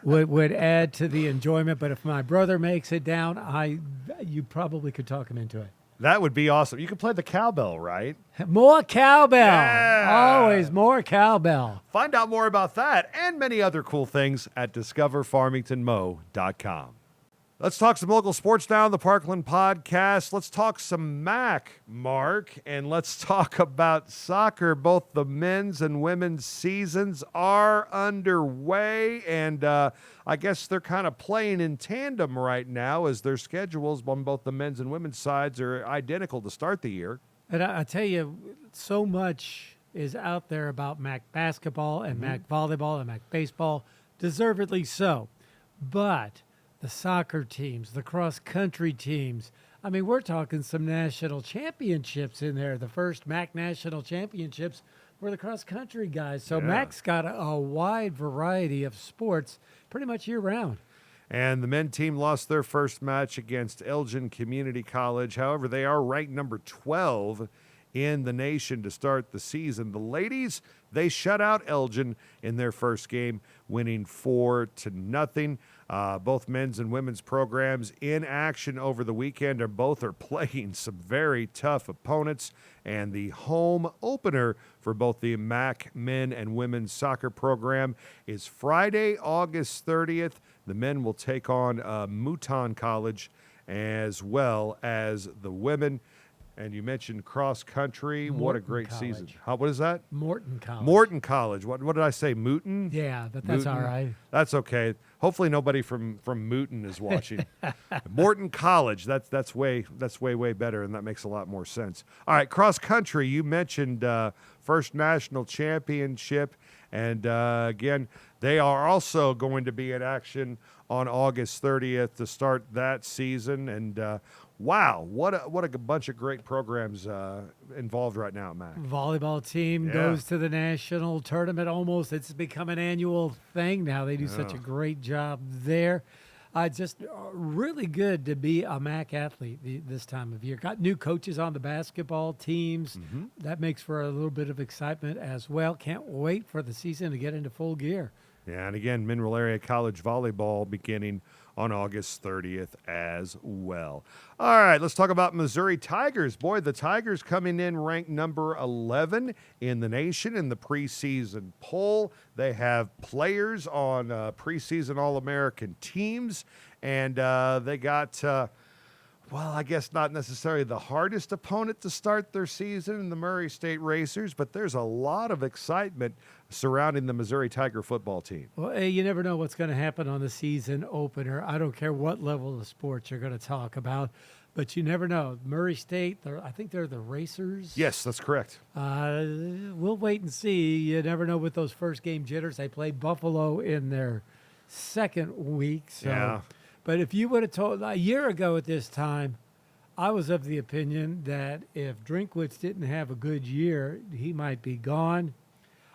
S3: would add to the enjoyment, but if my brother makes it down, you probably could talk him into it.
S2: That would be awesome. You could play the cowbell, right?
S3: More cowbell.
S2: Yeah.
S3: Always more cowbell.
S2: Find out more about that and many other cool things at discoverfarmingtonmo.com. Let's talk some local sports now on the Parkland podcast. Let's talk some MAC, Mark, and let's talk about soccer. Both the men's and women's seasons are underway, and I guess they're kind of playing in tandem right now as their schedules on both the men's and women's sides are identical to start the year.
S3: And I tell you, so much is out there about MAC basketball and MAC volleyball and MAC baseball, deservedly so. But the soccer teams, the cross-country teams, I mean, we're talking some national championships in there. The first MAC national championships were the cross-country guys. So MAC's got a wide variety of sports pretty much year-round.
S2: And the men team lost their first match against Elgin Community College. However, they are ranked number 12 in the nation to start the season. The ladies, they shut out Elgin in their first game, winning 4-0. Both men's and women's programs in action over the weekend, and both are playing some very tough opponents. And the home opener for both the MAC men and women's soccer program is Friday, August 30th. The men will take on Mouton College as well as the women. And you mentioned cross country. What a great
S3: College.
S2: season. What is that?
S3: Morton College.
S2: Morton College. What did I say? Mooton?
S3: Yeah, but that's
S2: Mooton?
S3: all right.
S2: That's okay. Hopefully nobody from Mooton is watching. Morton College. That's way better, and that makes a lot more sense. All right, cross country. You mentioned first national championship, and again, they are also going to be in action on August 30th to start that season. And Wow, what a bunch of great programs involved right now at MAC.
S3: Volleyball team goes to the national tournament almost. It's become an annual thing now. They do such a great job there. Just really good to be a MAC athlete this time of year. Got new coaches on the basketball teams. That makes for a little bit of excitement as well. Can't wait for the season to get into full gear.
S2: Yeah, and again, Mineral Area College volleyball beginning on August 30th as well. All right, let's talk about Missouri Tigers. Boy, the Tigers coming in ranked number 11 in the nation in the preseason poll. They have players on preseason All-American teams, and they got, well, I guess not necessarily the hardest opponent to start their season in the Murray State Racers, but there's a lot of excitement surrounding the Missouri Tiger football team.
S3: Well, hey, you never know what's going to happen on the season opener. I don't care what level of sports you're going to talk about, but you never know. Murray State, I think they're the Racers.
S2: Yes, that's correct.
S3: We'll wait and see. You never know with those first game jitters. They play Buffalo in their second week. So.
S2: Yeah.
S3: But if you would have told a year ago at this time, I was of the opinion that if Drinkwitz didn't have a good year, he might be gone.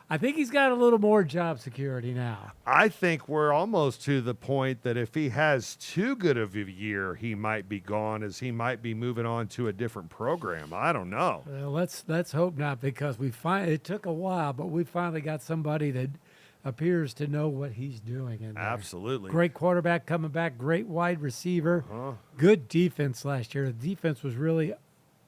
S3: I think he's got a little more job security now.
S2: I think we're almost to the point that if he has too good of a year, he might be gone, as he might be moving on to a different program. I don't know.
S3: Well, let's hope not, because it took a while, but we finally got somebody that appears to know what he's doing in there.
S2: Absolutely.
S3: Great quarterback coming back, great wide receiver, good defense last year. The defense was really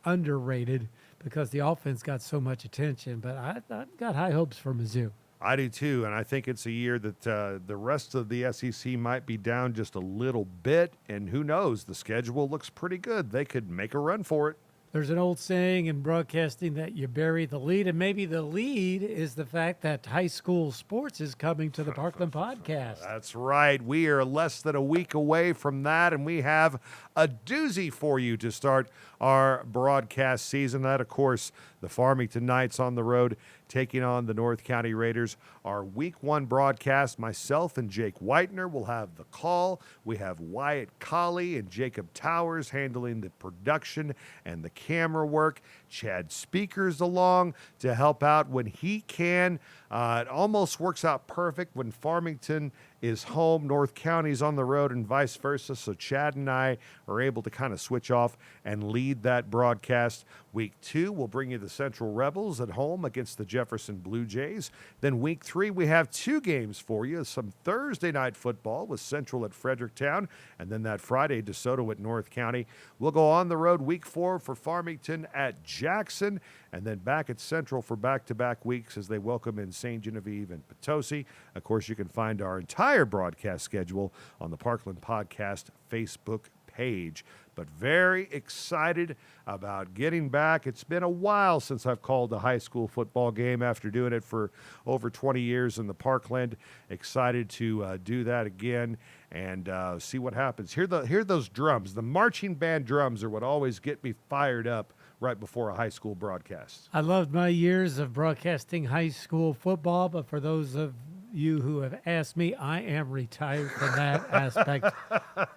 S3: underrated because the offense got so much attention, but I got high hopes for Mizzou.
S2: I do too, and I think it's a year that the rest of the SEC might be down just a little bit, and who knows, the schedule looks pretty good. They could make a run for it.
S3: There's an old saying in broadcasting that you bury the lead, and maybe the lead is the fact that high school sports is coming to the Parkland podcast.
S2: That's right. We are less than a week away from that, and we have a doozy for you to start our broadcast season. That, of course, the Farmington Knights on the road taking on the North County Raiders. Our Week 1 broadcast, myself and Jake Whitener will have the call. We have Wyatt Colley and Jacob Towers handling the production and the camera work. Chad Speakers along to help out when he can. It almost works out perfect when Farmington is home, North County's on the road, and vice versa. So Chad and I are able to kind of switch off and lead that broadcast. Week 2, we'll bring you the Central Rebels at home against the Jefferson Blue Jays. Then week 3, we have 2 games for you. Some Thursday night football with Central at Fredericktown, and then that Friday, DeSoto at North County. We'll go on the road week 4 for Farmington at Jackson, and then back at Central for back-to-back weeks as they welcome in St. Genevieve and Potosi. Of course, you can find our entire broadcast schedule on the Parkland Podcast Facebook page. But very excited about getting back. It's been a while since I've called a high school football game after doing it for over 20 years in the Parkland. Excited to do that again and see what happens. Hear those drums. The marching band drums are what always get me fired up right before a high school broadcast.
S3: I loved my years of broadcasting high school football, but for those of you who have asked me, I am retired from that aspect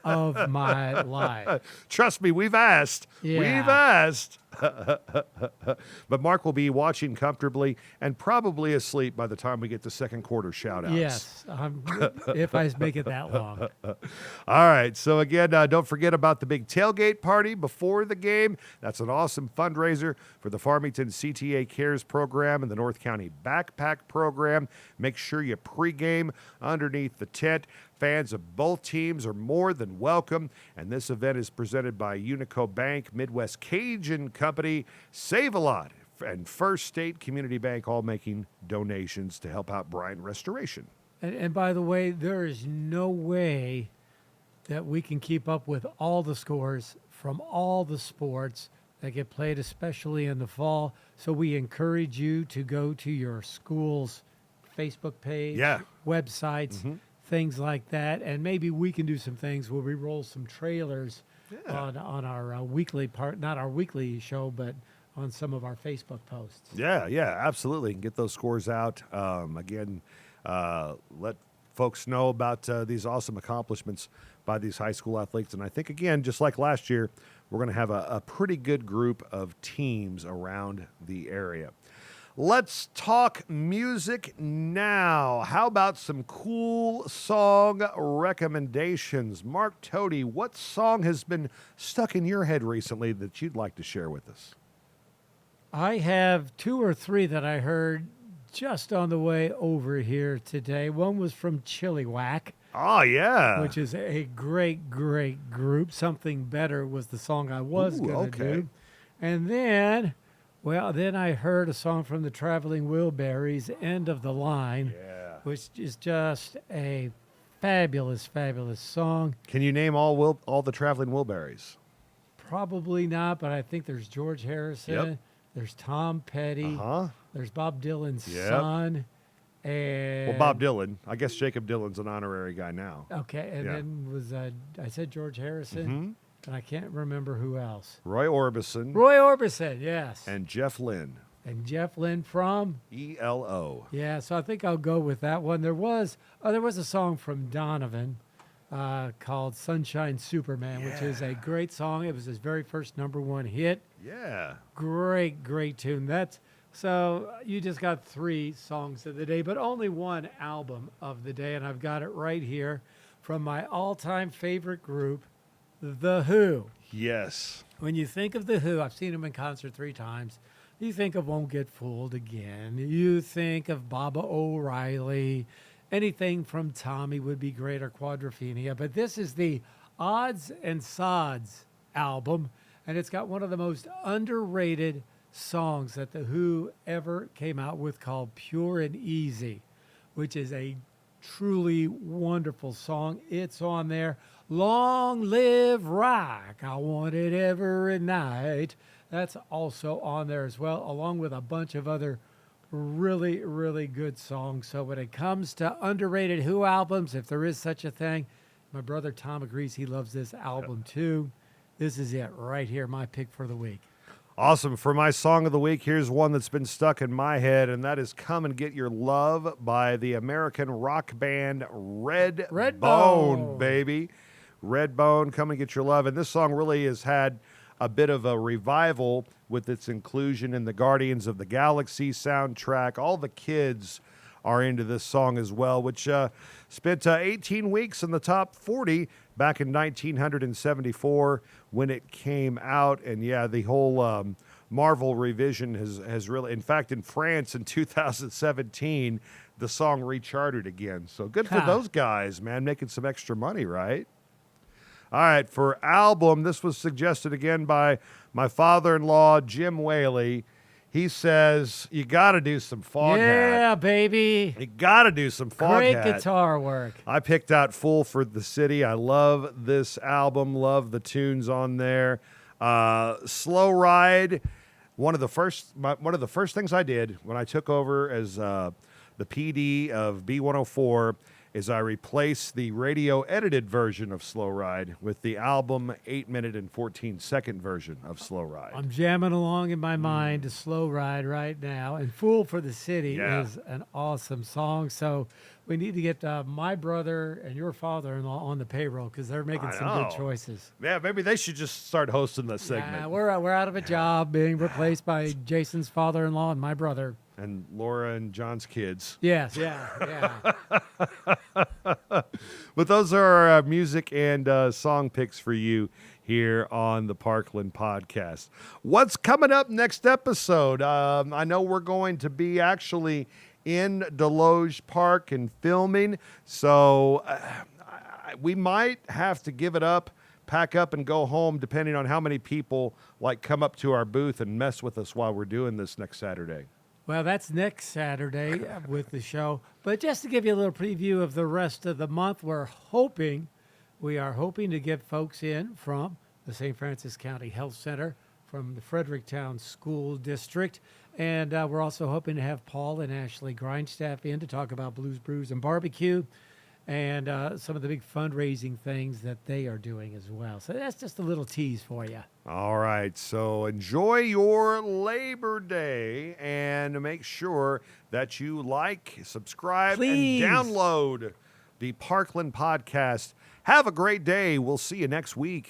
S3: of my life.
S2: Trust me, we've asked.
S3: Yeah.
S2: We've asked. But Mark will be watching comfortably and probably asleep by the time we get to second quarter shout-outs.
S3: Yes, if I make it that long.
S2: All right, so again, don't forget about the big tailgate party before the game. That's an awesome fundraiser for the Farmington CTA Cares program and the North County Backpack program. Make sure you pregame underneath the tent. Fans of both teams are more than welcome, and this event is presented by Unico Bank, Midwest Cajun Company, Save-A-Lot, and First State Community Bank, all making donations to help out Bryan Restoration.
S3: And by the way, there is no way that we can keep up with all the scores from all the sports that get played, especially in the fall. So we encourage you to go to your school's Facebook page, websites, things like that, and maybe we can do some things where we roll some trailers on our weekly part, not our weekly show, but on some of our Facebook posts.
S2: Yeah, absolutely. Get those scores out. Again, let folks know about these awesome accomplishments by these high school athletes. And I think, again, just like last year, we're going to have a pretty good group of teams around the area. Let's talk music now. How about some cool song recommendations? Mark Toti, what song has been stuck in your head recently that you'd like to share with us?
S3: I have 2 or 3 that I heard just on the way over here today. One was from Chilliwack.
S2: Oh, yeah.
S3: Which is a great, great group. Something Better was the song I was going to do. And then, then I heard a song from the Traveling Wilburys, End of the Line, which is just a fabulous, fabulous song.
S2: Can you name all the Traveling Wilburys?
S3: Probably not, but I think there's George Harrison.
S2: Yep.
S3: There's Tom Petty. There's Bob Dylan's son. And
S2: well, Bob Dylan. I guess Jacob Dylan's an honorary guy now.
S3: Okay, and then was I said George Harrison, and I can't remember who else.
S2: Roy Orbison.
S3: Roy Orbison, yes.
S2: And Jeff Lynne.
S3: And Jeff Lynne from
S2: ELO.
S3: Yeah, so I think I'll go with that one. There was a song from Donovan called Sunshine Superman, which is a great song. It was his very first #1 hit.
S2: Yeah.
S3: Great, great tune. So you just got 3 songs of the day, but only one album of the day, and I've got it right here from my all-time favorite group, The Who.
S2: Yes.
S3: When you think of The Who, I've seen them in concert 3 times. You think of Won't Get Fooled Again. You think of Baba O'Reilly. Anything from Tommy would be great, or Quadrophenia. But this is the Odds and Sods album, and it's got one of the most underrated songs that The Who ever came out with, called Pure and Easy, which is a truly wonderful song. It's on there. Long Live Rock, I Want It Every Night. That's also on there as well, along with a bunch of other really, really good songs. So when it comes to underrated Who albums, if there is such a thing, my brother Tom agrees. He loves this album too. This is it right here, my pick for the week.
S2: Awesome. For my song of the week, here's one that's been stuck in my head, and that is Come and Get Your Love by the American rock band Redbone, baby. Redbone, Come and Get Your Love. And this song really has had a bit of a revival with its inclusion in the Guardians of the Galaxy soundtrack. All the kids are into this song as well, which spent 18 weeks in the top 40 back in 1974 when it came out. And yeah, the whole Marvel revision has really, in fact, in France in 2017, the song recharted again. So good for those guys, man, making some extra money, right? All right, for album, this was suggested again by my father-in-law, Jim Whaley. He says, you got to do some Foghat.
S3: Yeah, baby.
S2: You got to do some Foghat.
S3: Great guitar work.
S2: I picked out Fool for the City. I love this album, love the tunes on there. Slow Ride, one of the first things I did when I took over as the PD of B104 is I replaced the radio edited version of Slow Ride with the album 8-minute and 14-second version of Slow Ride.
S3: I'm jamming along in my mind to Slow Ride right now. And Fool for the City is an awesome song. So we need to get my brother and your father-in-law on the payroll because they're making some good choices.
S2: Yeah, maybe they should just start hosting this segment.
S3: Yeah, we're out of a job being replaced by Jason's father-in-law and my brother.
S2: And Laura and John's kids.
S3: Yes, yeah.
S2: But those are our music and song picks for you here on the Parkland Podcast. What's coming up next episode? I know we're going to be actually in Desloge Park and filming, so we might have to give it up, pack up, and go home, depending on how many people come up to our booth and mess with us while we're doing this next Saturday.
S3: Well, that's next Saturday with the show. But just to give you a little preview of the rest of the month, we are hoping to get folks in from the St. Francis County Health Center, from the Fredericktown School District, and we're also hoping to have Paul and Ashley Grindstaff in to talk about Blues, Brews, and Barbecue, and some of the big fundraising things that they are doing as well. So that's just a little tease for you.
S2: All right, so enjoy your Labor Day and make sure that you like, subscribe, and download the Parkland Podcast. Have a great day. We'll see you next week.